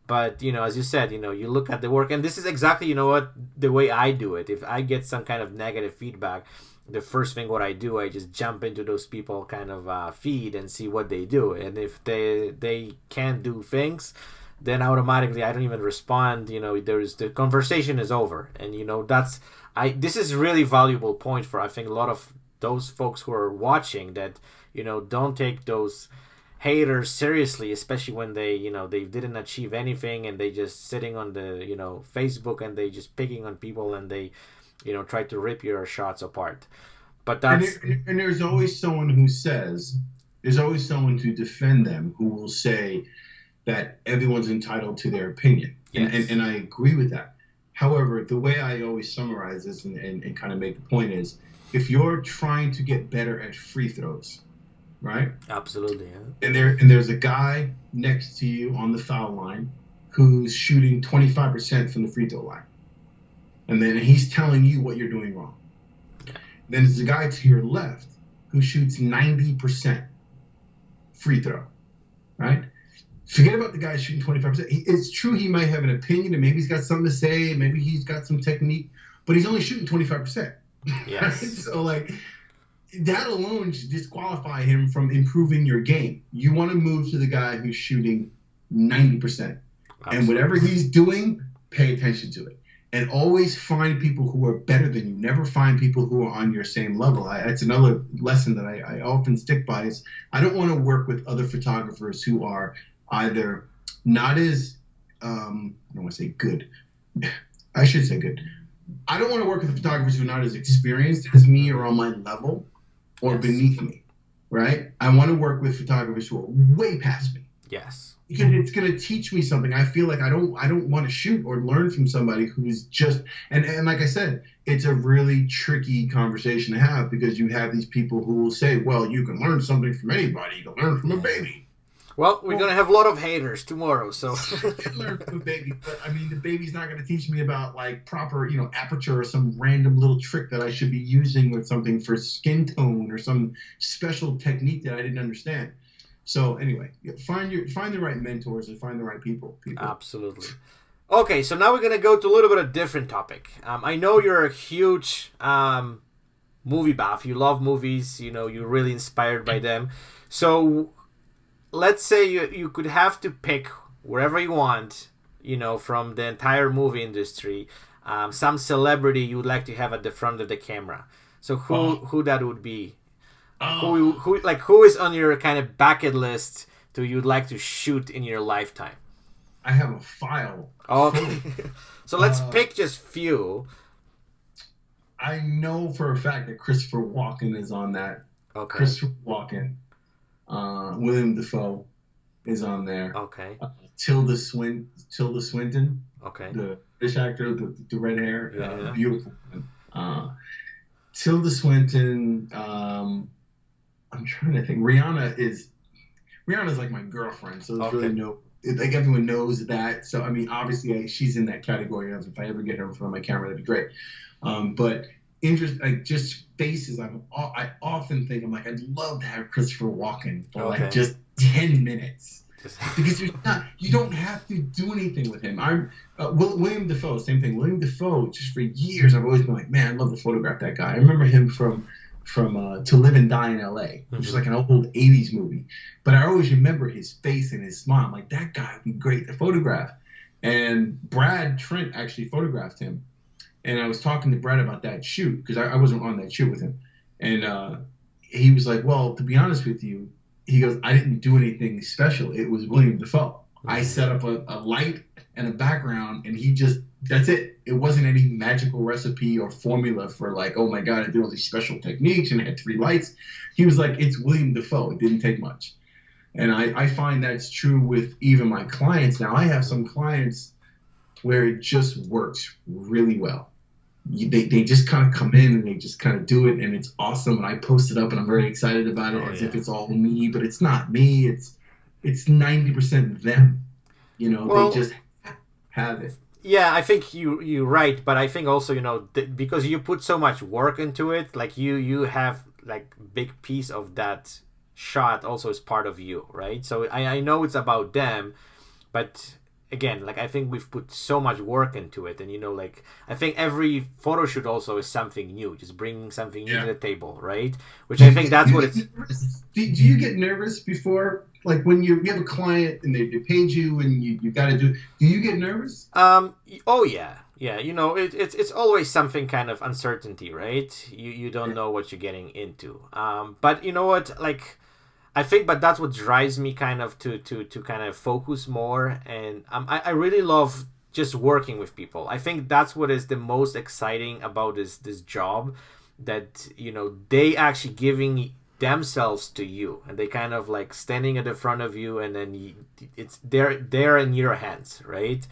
S1: But, as you said, you look at the work, and this is exactly, the way I do it. If I get some kind of negative feedback, the first thing what I do, I just jump into those people kind of feed and see what they do. And if they can't do things, then automatically I don't even respond. The conversation is over. And, this is really valuable point for, I think, a lot of those folks who are watching that, don't take those haters seriously, especially when they didn't achieve anything and they just sitting on the Facebook and they just picking on people and they try to rip your shots apart. But that's
S2: and there's always someone who says, there's always someone to defend them who will say that everyone's entitled to their opinion.
S1: Yes.
S2: And I agree with that. However, the way I always summarize this and kind of make the point is, if you're trying to get better at free throws, right?
S1: Absolutely. Yeah.
S2: And there's a guy next to you on the foul line who's shooting 25% from the free throw line. And then he's telling you what you're doing wrong. Then there's a guy to your left who shoots 90% free throw, right? Forget about the guy shooting 25%. It's true he might have an opinion and maybe he's got something to say, maybe he's got some technique, but he's only shooting 25%.
S1: Yes.
S2: Right? So like, that alone should disqualify him from improving your game. You want to move to the guy who's shooting 90%. Absolutely. And whatever he's doing, pay attention to it. And always find people who are better than you. Never find people who are on your same level. That's another lesson that I often stick by is I don't want to work with other photographers who are either not as, I don't want to say good. I should say good. I don't want to work with photographers who are not as experienced as me or on my level or
S1: yes.
S2: beneath me, right? I want to work with photographers who are way past me.
S1: Yes.
S2: Because it's going to teach me something. I feel like I don't want to shoot or learn from somebody who's just, and like I said, it's a really tricky conversation to have because you have these people who will say, well, you can learn something from anybody. You can learn from a baby.
S1: Well, we're going to have a lot of haters tomorrow, so.
S2: I can learn from a baby, but I mean, the baby's not going to teach me about like proper, aperture or some random little trick that I should be using with something for skin tone or some special technique that I didn't understand. So anyway, find the right mentors and find the right people.
S1: Absolutely. Okay, so now we're going to go to a little bit of a different topic. I know you're a huge movie buff. You love movies. You're really inspired by them. So let's say you could have to pick wherever you want, from the entire movie industry, some celebrity you would like to have at the front of the camera. So who that would be? Who is on your kind of bucket list to you'd like to shoot in your lifetime?
S2: I have a file.
S1: Okay. So let's pick just few.
S2: I know for a fact that Christopher Walken is on that.
S1: Okay.
S2: Christopher Walken. William Dafoe is on there.
S1: Okay.
S2: Tilda Swinton.
S1: Okay.
S2: The British actor, the red hair,
S1: yeah.
S2: Beautiful. Tilda Swinton. I'm trying to think. Rihanna's like my girlfriend, so there's really no. Like everyone knows that. So I mean, obviously, she's in that category of if I ever get her in front of my camera, that'd be great. But just faces. I often think I'm like, I'd love to have Christopher Walken for like just 10 minutes. Because you don't have to do anything with him. William Dafoe, same thing. William Dafoe, just for years, I've always been like, man, I'd love to photograph that guy. I remember him from To Live and Die in L.A., which is like an old 80s movie. But I always remember his face and his smile. I'm like, that guy would be great to photograph. And Brad Trent actually photographed him. And I was talking to Brad about that shoot because I wasn't on that shoot with him. And he was like, well, to be honest with you, he goes, I didn't do anything special. It was William Dafoe. I set up a light and a background, and that's it. It wasn't any magical recipe or formula for like, oh my God, I did all these special techniques and I had 3 lights. He was like, it's William Dafoe. It didn't take much. And I find that's true with even my clients. Now, I have some clients where it just works really well. They just kind of come in and they just kind of do it, and it's awesome, and I post it up and I'm very excited about it if it's all me, but it's not me. It's 90% them. They just have it.
S1: Yeah, I think you're right, but I think also because you put so much work into it, like you have like big piece of that shot also is part of you, right? So I know it's about them, but again, like I think we've put so much work into it, and like I think every photo shoot also is something new, just bringing something new to the table, right? Which I think that's what it's.
S2: Do you get nervous before, like when you have a client and they paid you and you got to do you get nervous?
S1: Oh yeah. It's always something kind of uncertainty, right? You don't know what you're getting into. But you know what, like. I think, but that's what drives me kind of to kind of focus more, and I really love just working with people. I think that's what is the most exciting about this job, that they actually giving themselves to you, and they kind of like standing at the front of you, and then they're in your hands, right?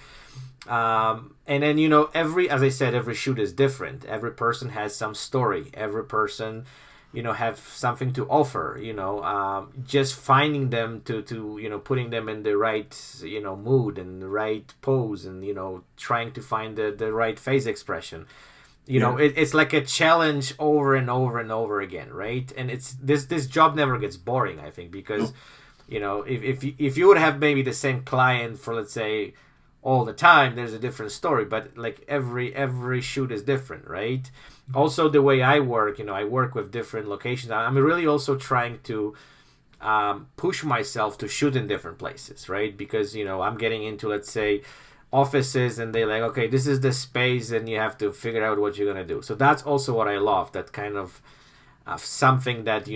S1: And then as I said, every shoot is different. Every person has some story. Every person have something to offer, just finding them to putting them in the right, mood and the right pose, and, trying to find the right face expression. It's like a challenge over and over and over again, right? And it's this job never gets boring, I think, because, if you would have maybe the same client for, let's say, all the time, there's a different story, but like every shoot is different, right? Also, the way I work, I work with different locations. I'm really also trying to push myself to shoot in different places, right? Because, I'm getting into, let's say, offices, and they're like, okay, this is the space, and you have to figure out what you're going to do. So that's also what I love, that kind of something that,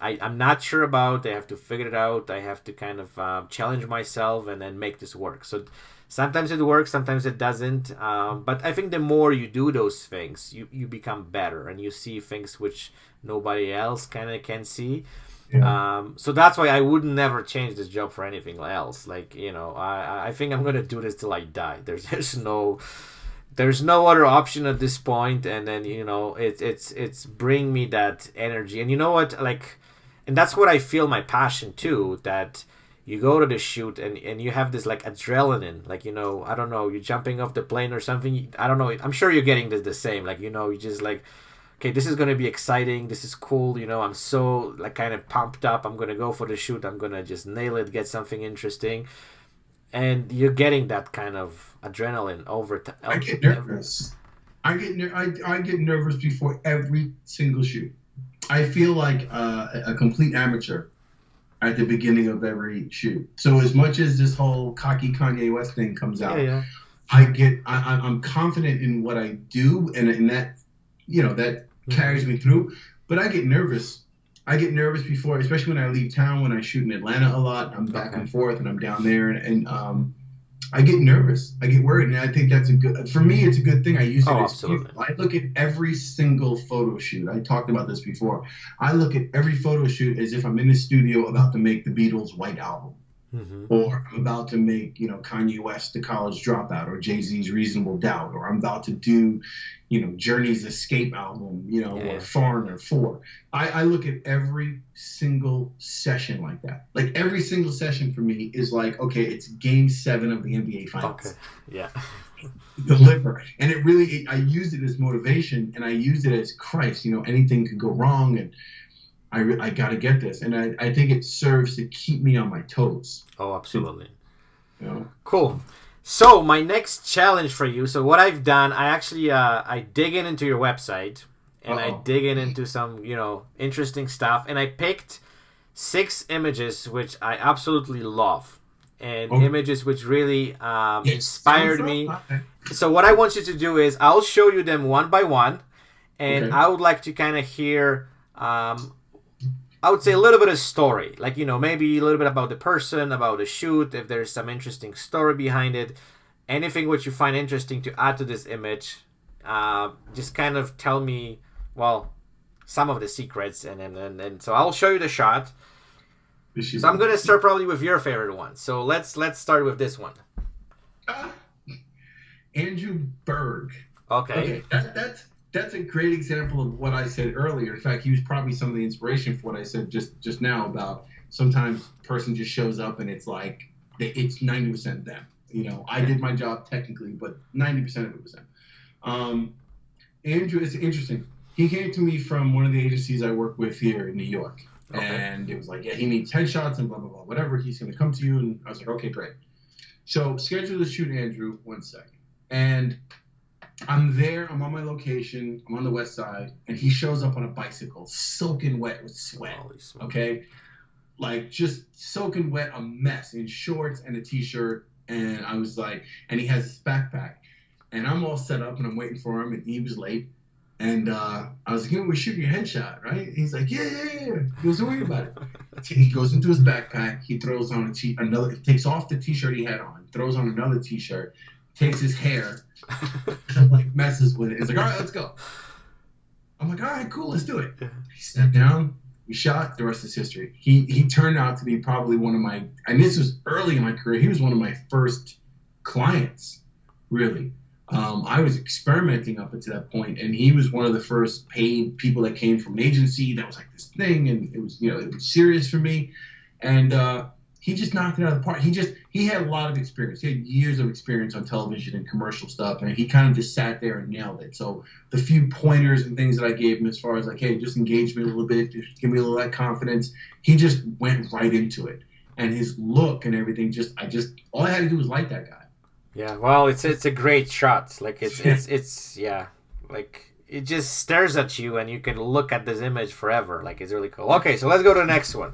S1: I'm not sure about. I have to figure it out. I have to kind of challenge myself and then make this work. So sometimes it works, sometimes it doesn't. But I think the more you do those things, you become better, and you see things which nobody else kind of can see. Yeah. So that's why I would never change this job for anything else. Like, I think I'm going to do this till I die. There's no other option at this point. And then, it's bring me that energy. And you know what, like, and that's what I feel my passion too, that you go to the shoot and you have this like adrenaline, like, I don't know, you're jumping off the plane or something. I don't know. I'm sure you're getting the same. Like, you just like, okay, this is going to be exciting. This is cool. I'm so like kind of pumped up. I'm going to go for the shoot. I'm going to just nail it, get something interesting. And you're getting that kind of adrenaline over time.
S2: I get nervous. I get nervous before every single shoot. I feel like a complete amateur at the beginning of every shoot. So as much as this whole cocky Kanye West thing comes
S1: Yeah,
S2: out,
S1: yeah.
S2: I'm confident in what I do, and that that carries me through. But I get nervous. I get nervous before, especially when I leave town. When I shoot in Atlanta a lot, I'm back and forth, and I'm down there, and I get nervous. I get worried, and I think that's for me. It's a good thing. I use it as fuel. I look at every single photo shoot. I talked about this before. I look at every photo shoot as if I'm in the studio about to make the Beatles' White Album. Or I'm about to make, Kanye West, The College Dropout, or Jay-Z's Reasonable Doubt, or I'm about to do, Journey's Escape album, or Foreigner 4. I look at every single session like that. Like every single session for me is like, okay, it's game 7 of the NBA Finals.
S1: Okay. Yeah.
S2: Deliver. And I use it as motivation, and I use it as Christ, anything could go wrong, and I got to get this. And I think it serves to keep me on my toes.
S1: Oh, absolutely. Cool. So my next challenge for you. So what I've done, I actually I dig into your website, and I dig into some interesting stuff, and I picked 6 images which I absolutely love, and images which really inspired me.
S2: Okay.
S1: So what I want you to do is I'll show you them one by one, and I would like to kind of hear I would say a little bit of story, like, maybe a little bit about the person, about the shoot, if there's some interesting story behind it, anything which you find interesting to add to this image. Just kind of tell me, well, some of the secrets, and so I'll show you the shot. So I'm going to start probably with your favorite one. So let's start with this one.
S2: Andrew Berg.
S1: Okay.
S2: That's a great example of what I said earlier. In fact, he was probably some of the inspiration for what I said just now about sometimes a person just shows up and it's like it's 90% them. I did my job technically, but 90% of it was them. Andrew, it's interesting. He came to me from one of the agencies I work with here in New York. Okay. And it was like, yeah, he needs headshots and blah, blah, blah, whatever. He's going to come to you. And I was like, okay, great. So schedule the shoot, Andrew, 1 second. And I'm there. I'm on my location. I'm on the west side. And he shows up on a bicycle, soaking wet with sweat. Okay? Like, just soaking wet, a mess, in shorts and a T-shirt. And I was like, and he has his backpack. And I'm all set up, and I'm waiting for him, and he was late. And I was like, we're shooting a headshot, right? He's like, yeah. He goes, don't worry about it. He goes into his backpack. He throws on takes off the T-shirt he had on, throws on another T-shirt, takes his hair, and like messes with it. He's like, all right, let's go. I'm like, all right, cool, let's do it. He sat down. We shot. The rest is history. He turned out to be probably one of my, and this was early in my career, he was one of my first clients, really. I was experimenting up until that point, and he was one of the first paid people that came from an agency that was like this thing, and it was, it was serious for me. And he just knocked it out of the park. He had a lot of experience. He had years of experience on television and commercial stuff, and he kind of just sat there and nailed it. So the few pointers and things that I gave him as far as like, hey, just engage me a little bit, just give me a little of that confidence, he just went right into it. And his look and everything, all I had to do was like that guy.
S1: Yeah, well, it's a great shot. Like it's like it just stares at you, and you can look at this image forever. Like, it's really cool. Okay, so let's go to the next one.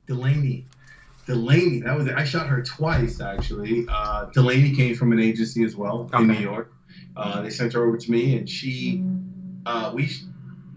S2: Delaney. That was it. I shot her twice, actually. Delaney came from an agency as well in New York. They sent her over to me, and she,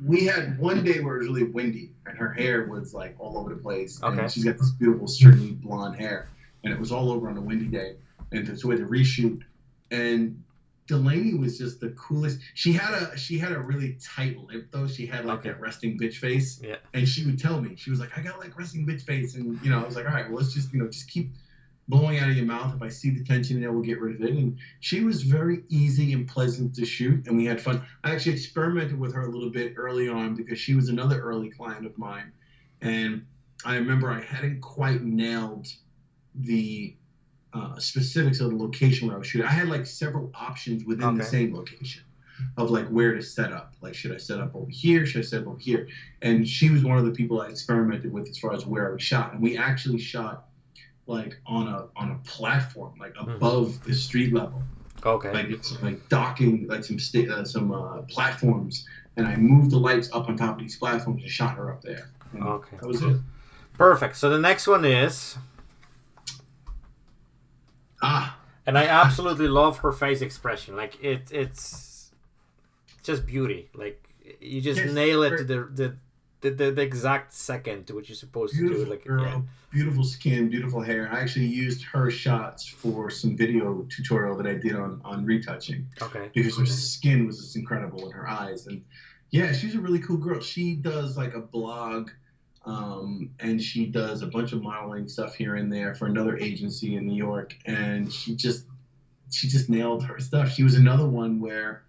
S2: we had one day where it was really windy, and her hair was like all over the place. Okay. And she's got this beautiful stringy blonde hair, and it was all over on a windy day. And so we had to reshoot. And Delaney was just the coolest. She had a really tight lip though. She had like that resting bitch face. Yeah. And she would tell me, she was like, I got like resting bitch face, and I was like, all right, well, let's just just keep blowing out of your mouth. If I see the tension, then we'll get rid of it. And she was very easy and pleasant to shoot, and we had fun. I actually experimented with her a little bit early on because she was another early client of mine, and I remember I hadn't quite nailed the specifics of the location where I was shooting. I had like several options within the same location of like where to set up. Like, should I set up over here? Should I set up over here? And she was one of the people I experimented with as far as where I was shot. And we actually shot like on a platform, like above the street level.
S1: Okay.
S2: like docking, like some platforms, and I moved the lights up on top of these platforms and shot her up there. And
S1: Okay.
S2: that was it.
S1: Perfect. So the next one is,
S2: Ah,
S1: and I absolutely love her face expression. Like it's just beauty. Like you just
S2: yes,
S1: nail it to the exact second to what you're supposed to do.
S2: beautiful
S1: Like
S2: girl,
S1: yeah.
S2: beautiful skin, beautiful hair. I actually used her shots for some video tutorial that I did on retouching
S1: Okay.
S2: because her skin was just incredible in her eyes. And yeah, she's a really cool girl. She does like a blog, and she does a bunch of modeling stuff here and there for another agency in New York. And she just nailed her stuff. She was another one where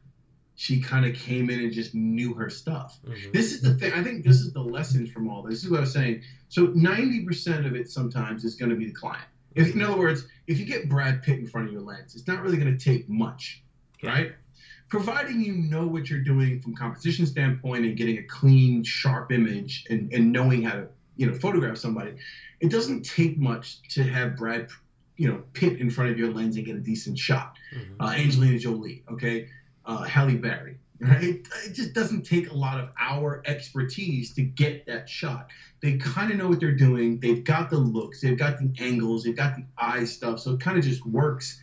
S2: she kind of came in and just knew her stuff.
S1: Mm-hmm.
S2: This is the thing. I think this is the lesson from all this. This is what I was saying. So 90% of it sometimes is going to be the client. In other words, if you get Brad Pitt in front of your lens, it's not really going to take much, right? Providing you know what you're doing from composition standpoint and getting a clean, sharp image and knowing how to, photograph somebody, it doesn't take much to have Brad, Pitt in front of your lens and get a decent shot.
S1: Mm-hmm.
S2: Angelina Jolie, okay? Halle Berry, right? It just doesn't take a lot of our expertise to get that shot. They kind of know what they're doing. They've got the looks. They've got the angles. They've got the eye stuff. So it kind of just works.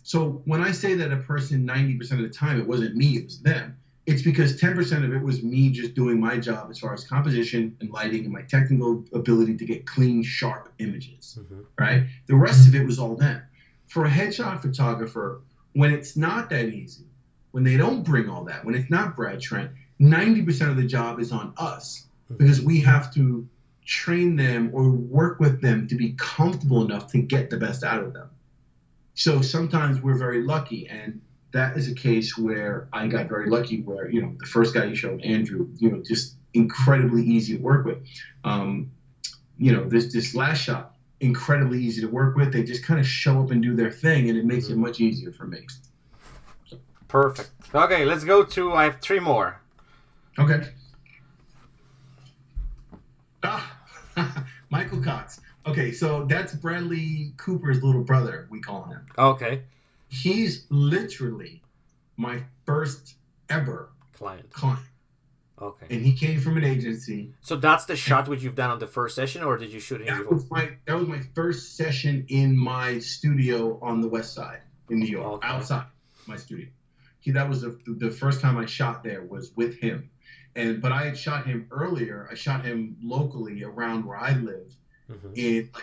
S2: So when I say that a person 90% of the time, it wasn't me, it was them. It's because 10% of it was me just doing my job as far as composition and lighting and my technical ability to get clean, sharp images, right? The rest of it was all them. For a headshot photographer, when it's not that easy, when they don't bring all that, when it's not Brad Trent, 90% of the job is on us because we have to train them or work with them to be comfortable enough to get the best out of them. So sometimes we're very lucky, and that is a case where I got very lucky where, the first guy you showed, Andrew, just incredibly easy to work with. This last shot, incredibly easy to work with. They just kind of show up and do their thing, and it makes it much easier for me.
S1: Perfect. Okay, let's go to, I have 3 more.
S2: Okay. Michael Cox. Okay, so that's Bradley Cooper's little brother, we call him.
S1: Okay.
S2: He's literally my first ever client.
S1: Okay.
S2: And he came from an agency.
S1: So that's the shot which you've done on the first session, or did you shoot it?
S2: That was my first session in my studio on the West Side in New York, outside my studio. That was the first time I shot there was with him. But I had shot him earlier. I shot him locally around where I live,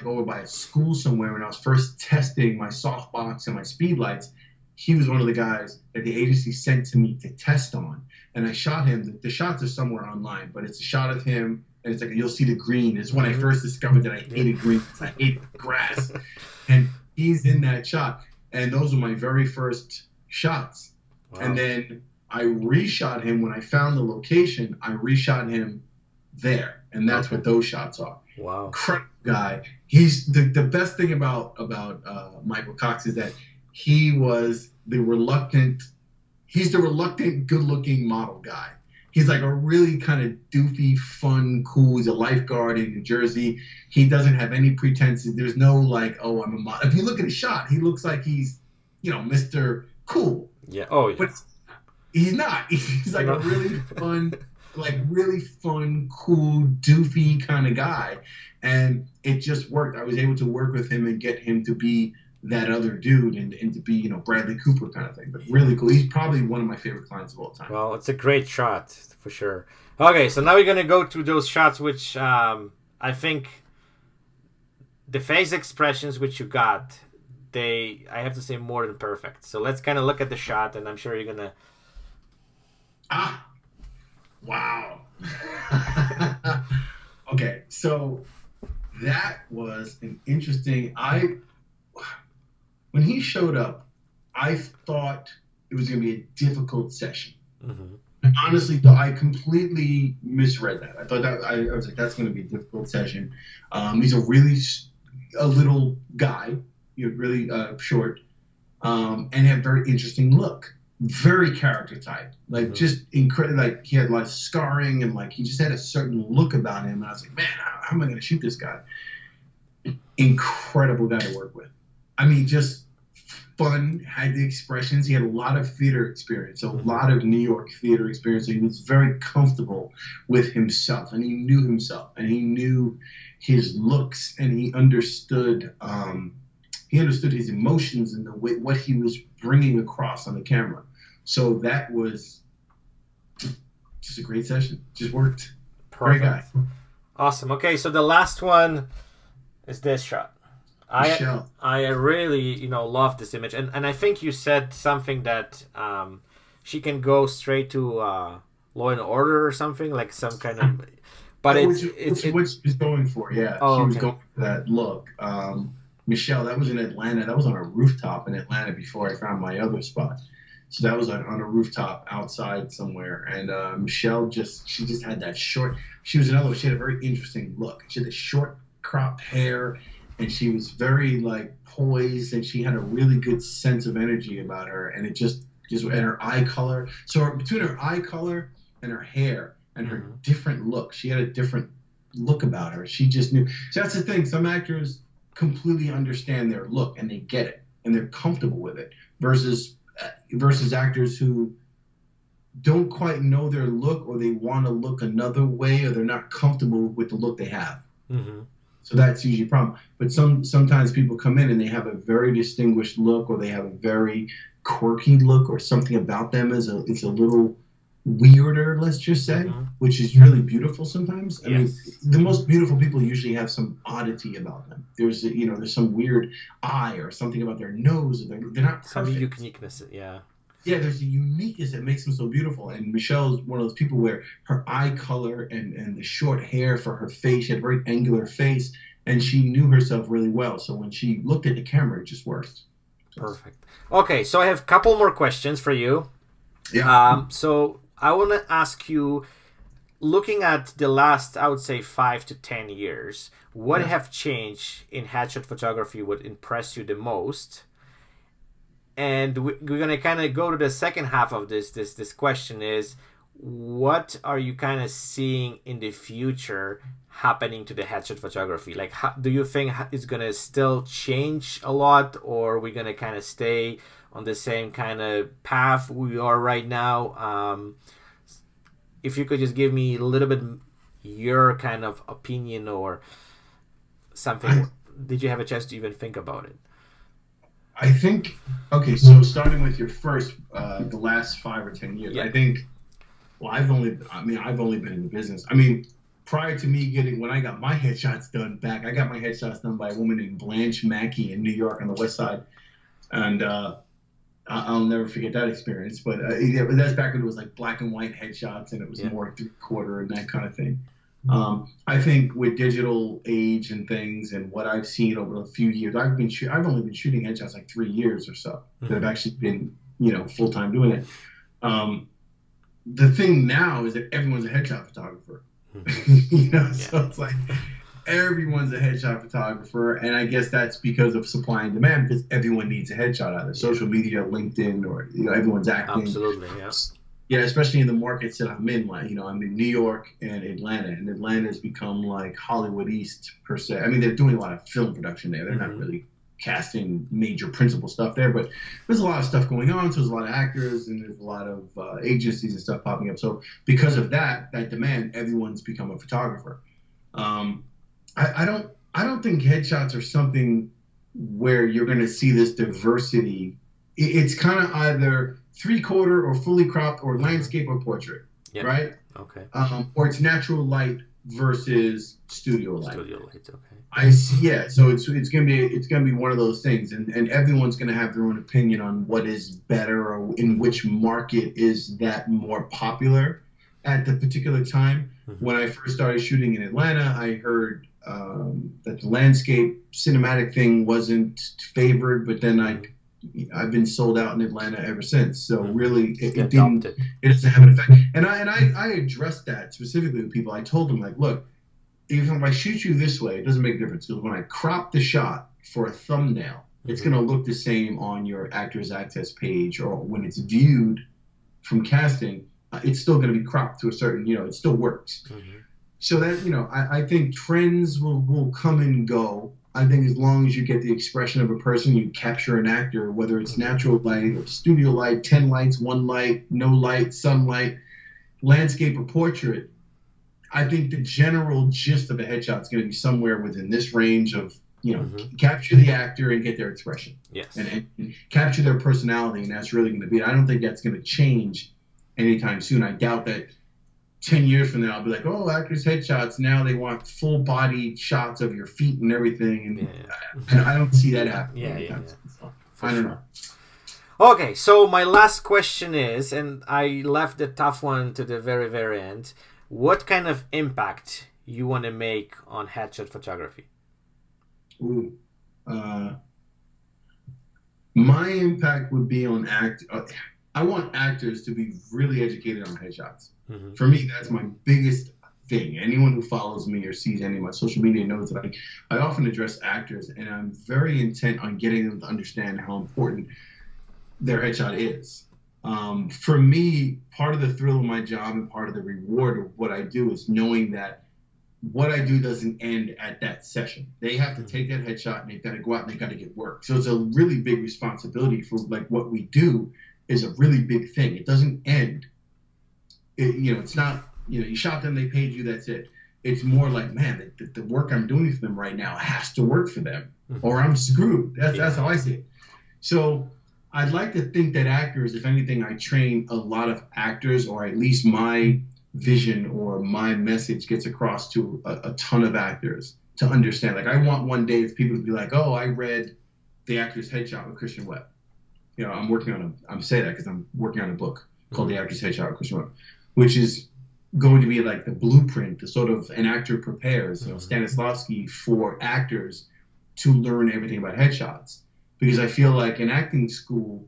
S2: over by a school somewhere when I was first testing my softbox and my speed lights. He was one of the guys that the agency sent to me to test on. And I shot him. The shots are somewhere online, but it's a shot of him, and it's like you'll see the green. It's when I first discovered that I hated green. I hated grass. And he's in that shot. And those were my very first shots. Wow. And then I reshot him when I found the location. I reshot him there, and that's what those shots are.
S1: Wow,
S2: incredible guy. He's the best thing about Michael Cox is that he was the reluctant. He's the reluctant, good-looking model guy. He's like a really kind of doofy, fun, cool. He's a lifeguard in New Jersey. He doesn't have any pretenses. There's no like, oh, I'm a model. If you look at his shot, he looks like he's, Mr. Cool.
S1: Yeah. Oh, yeah.
S2: But he's not. He's like a really fun, cool, doofy kind of guy. And it just worked. I was able to work with him and get him to be that other dude and to be, Bradley Cooper kind of thing. But really cool. He's probably one of my favorite clients of all time.
S1: Well, it's a great shot for sure. Okay, so now we're going to go to those shots which I think the face expressions which you got, I have to say, more than perfect. So let's kind of look at the shot, and I'm sure you're going to...
S2: Wow. Okay, so that was an interesting... When he showed up, I thought it was going to be a difficult session. I honestly thought I completely misread that. I thought that I was like, that's going to be a difficult session. He's a little guy, really short, and had a very interesting look, very character type, like just incredible. Like he had a lot of scarring and like he just had a certain look about him. And I was like, man, how am I going to shoot this guy? Incredible guy to work with. I mean, just fun, had the expressions. He had a lot of theater experience, a
S1: Mm-hmm.
S2: lot of New York theater experience. So he was very comfortable with himself, and he knew himself, and he knew his looks, and he understood his emotions and the way what he was bringing across on the camera. So that was just a great session. Just worked.
S1: Perfect.
S2: Great guy.
S1: Awesome. Okay, so the last one is this shot.
S2: Michelle.
S1: I really love this image, and I think you said something that she can go straight to Law and Order or something, like some kind of. But
S2: which she's going for, yeah.
S1: Oh,
S2: she was
S1: okay.
S2: going for that look. Michelle, that was in Atlanta. That was on a rooftop in Atlanta before I found my other spot. So that was on a rooftop outside somewhere. And Michelle she just had that short. She was another one. She had a very interesting look. She had the short cropped hair, and she was very like poised, and she had a really good sense of energy about her. And it just and her eye color. So between her eye color and her hair and her different look, she had a different look about her. She just knew. So that's the thing. Some actors completely understand their look and they get it and they're comfortable with it versus actors who don't quite know their look, or they want to look another way, or they're not comfortable with the look they have.
S1: Mm-hmm.
S2: So that's usually a problem. But sometimes people come in and they have a very distinguished look, or they have a very quirky look, or something about them it's a little weirder, let's just say, which is really beautiful sometimes. I mean, the most beautiful people usually have some oddity about them. There's some weird eye or something about their nose, or they're not perfect.
S1: Some uniqueness, yeah.
S2: Yeah, there's a uniqueness that makes them so beautiful. And Michelle's one of those people where her eye color and the short hair for her face, she had a very angular face, and she knew herself really well. So when she looked at the camera, it just worked.
S1: Perfect. Okay, so I have a couple more questions for you.
S2: Yeah.
S1: So I want to ask you, looking at the last, I would say, 5 to 10 years, what have changed in headshot photography would impress you the most? And we're going to kind of go to the second half of this question is, what are you kind of seeing in the future happening to the headshot photography? Like, do you think it's going to still change a lot, or are we going to kind of stay on the same kind of path we are right now? If you could just give me a little bit your kind of opinion or something. Did you have a chance to even think about it?
S2: I think, okay, so starting with your first, the last 5 or 10 years, I think, well, I've only been in the business. I mean, prior to me when I got my headshots done back, I got my headshots done by a woman named Blanche Mackey in New York on the West Side. And I'll never forget that experience. But that's back when it was like black and white headshots, and it was more 3/4 and that kind of thing. I think with digital age and things and what I've seen over a few years, I've only been shooting headshots like 3 years or so that I've actually been, full time doing it. The thing now is that everyone's a headshot photographer, so it's like everyone's a headshot photographer, and I guess that's because of supply and demand, because everyone needs a headshot, either social media, LinkedIn, or everyone's acting.
S1: Absolutely, yeah.
S2: Yeah, especially in the markets that I'm in. Like, I'm in New York and Atlanta, and Atlanta's become like Hollywood East per se. I mean, they're doing a lot of film production there. They're not really casting major principal stuff there, but there's a lot of stuff going on. So there's a lot of actors, and there's a lot of agencies and stuff popping up. So because of that demand, everyone's become a photographer. I don't think headshots are something where you're going to see this diversity. It's kind of either 3/4 or fully cropped, or landscape or portrait, right?
S1: Okay.
S2: Or it's natural light versus studio light.
S1: Studio light, okay.
S2: I see. Yeah, so it's gonna be one of those things, and everyone's gonna have their own opinion on what is better, or in which market is that more popular at the particular time. When I first started shooting in Atlanta, I heard that the landscape cinematic thing wasn't favored, but then I've been sold out in Atlanta ever since. So really, it doesn't have an effect. And I addressed that specifically with people. I told them, like, look, even if I shoot you this way, it doesn't make a difference, because when I crop the shot for a thumbnail, it's going to look the same on your Actors Access page, or when it's viewed from casting, it's still going to be cropped to a certain, it still works. So that, I think trends will come and go. I think as long as you get the expression of a person, you capture an actor, whether it's natural light or studio light, 10 lights, 1 light, no light, sunlight, landscape or portrait. I think the general gist of a headshot is going to be somewhere within this range of, capture the actor and get their expression.
S1: Yes.
S2: And capture their personality, and that's really going to be it. I don't think that's going to change anytime soon. I doubt that 10 years from now, I'll be like, oh, actors' headshots, now they want full body shots of your feet and everything. And I don't see that happening.
S1: Yeah.
S2: So, I don't know.
S1: Okay, so my last question is, and I left the tough one to the very, very end. What kind of impact you want to make on headshot photography?
S2: Ooh. My impact would be on I want actors to be really educated on headshots. Mm-hmm. For me, that's my biggest thing. Anyone who follows me or sees any of my social media knows that I often address actors, and I'm very intent on getting them to understand how important their headshot is. For me, part of the thrill of my job and part of the reward of what I do is knowing that what I do doesn't end at that session. They have to take that headshot and they've got to go out and they've got to get work. So it's a really big responsibility for what we do is a really big thing. It doesn't end. It's not, you shot them, they paid you, that's it. It's more like, man, the work I'm doing for them right now has to work for them or I'm screwed. That's how I see it. So I'd like to think that actors, if anything, I train a lot of actors, or at least my vision or my message gets across to a ton of actors to understand. Like, I want one day for people to be like, oh, I read The Actor's Headshot with Christian Webb. I'm saying that because I'm working on a book called The Actor's Headshot with Christian Webb, which is going to be like the blueprint, the sort of an actor prepares, Stanislavski, for actors to learn everything about headshots. Because I feel like in acting school,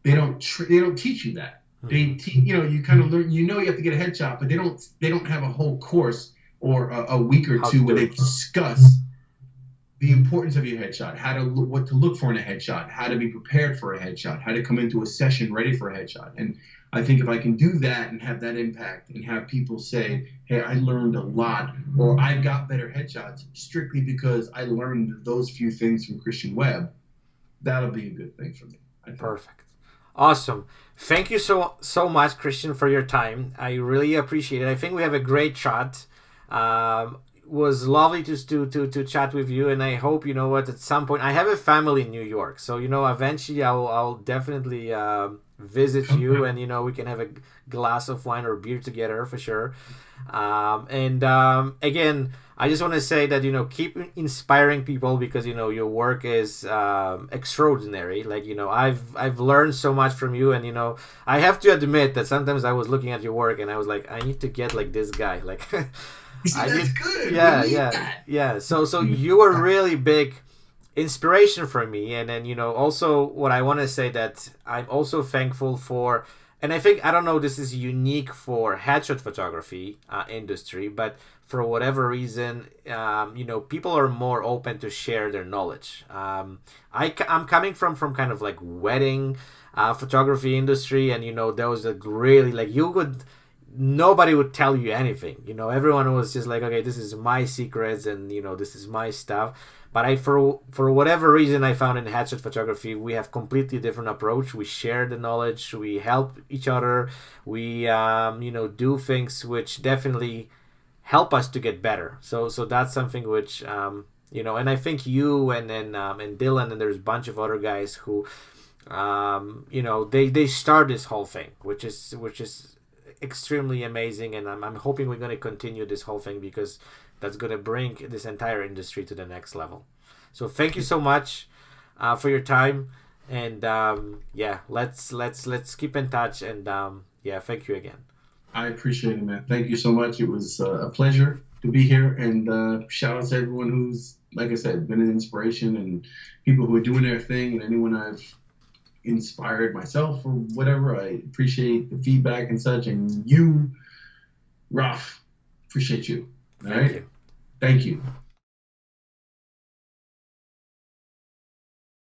S2: they don't teach you that. They you kind of learn, you have to get a headshot, but they don't have a whole course or a week or two where they discuss the importance of your headshot, what to look for in a headshot, how to be prepared for a headshot, how to come into a session ready for a headshot. And I think if I can do that and have that impact and have people say, hey, I learned a lot, or I got better headshots strictly because I learned those few things from Christian Webb, that'll be a good thing for me.
S1: Perfect. Awesome. Thank you so much, Christian, for your time. I really appreciate it. I think we have a great chat. Was lovely to chat with you, and I hope, at some point, I have a family in New York, so eventually I'll definitely visit you, and we can have a glass of wine or beer together for sure. Again, I just want to say that keep inspiring people, because your work is extraordinary. Like I've learned so much from you, and I have to admit that sometimes I was looking at your work and I was like, I need to get like this guy. Like
S2: that's good.
S1: Yeah. So you were really big inspiration for me, and then also what I want to say that I'm also thankful for. And I don't know, this is unique for headshot photography industry, but for whatever reason, people are more open to share their knowledge. I'm coming from kind of like wedding photography industry, and those that really nobody would tell you anything. Everyone was just like, okay, this is my secrets, and this is my stuff. But for whatever reason, I found in headshot photography, we have completely different approach. We share the knowledge, we help each other, we do things which definitely help us to get better. So that's something which and I think you and Dylan, and there's a bunch of other guys who they start this whole thing, which is extremely amazing, and I'm hoping we're going to continue this whole thing, because that's going to bring this entire industry to the next level. So thank you so much for your time, and let's keep in touch, and thank you again.
S2: I appreciate it, man. Thank you so much. It was a pleasure to be here, and shout out to everyone who's, like I said, been an inspiration, and people who are doing their thing, and anyone I've inspired myself or whatever. I appreciate the feedback and such, and you, Raf, appreciate you. All right. Thank you.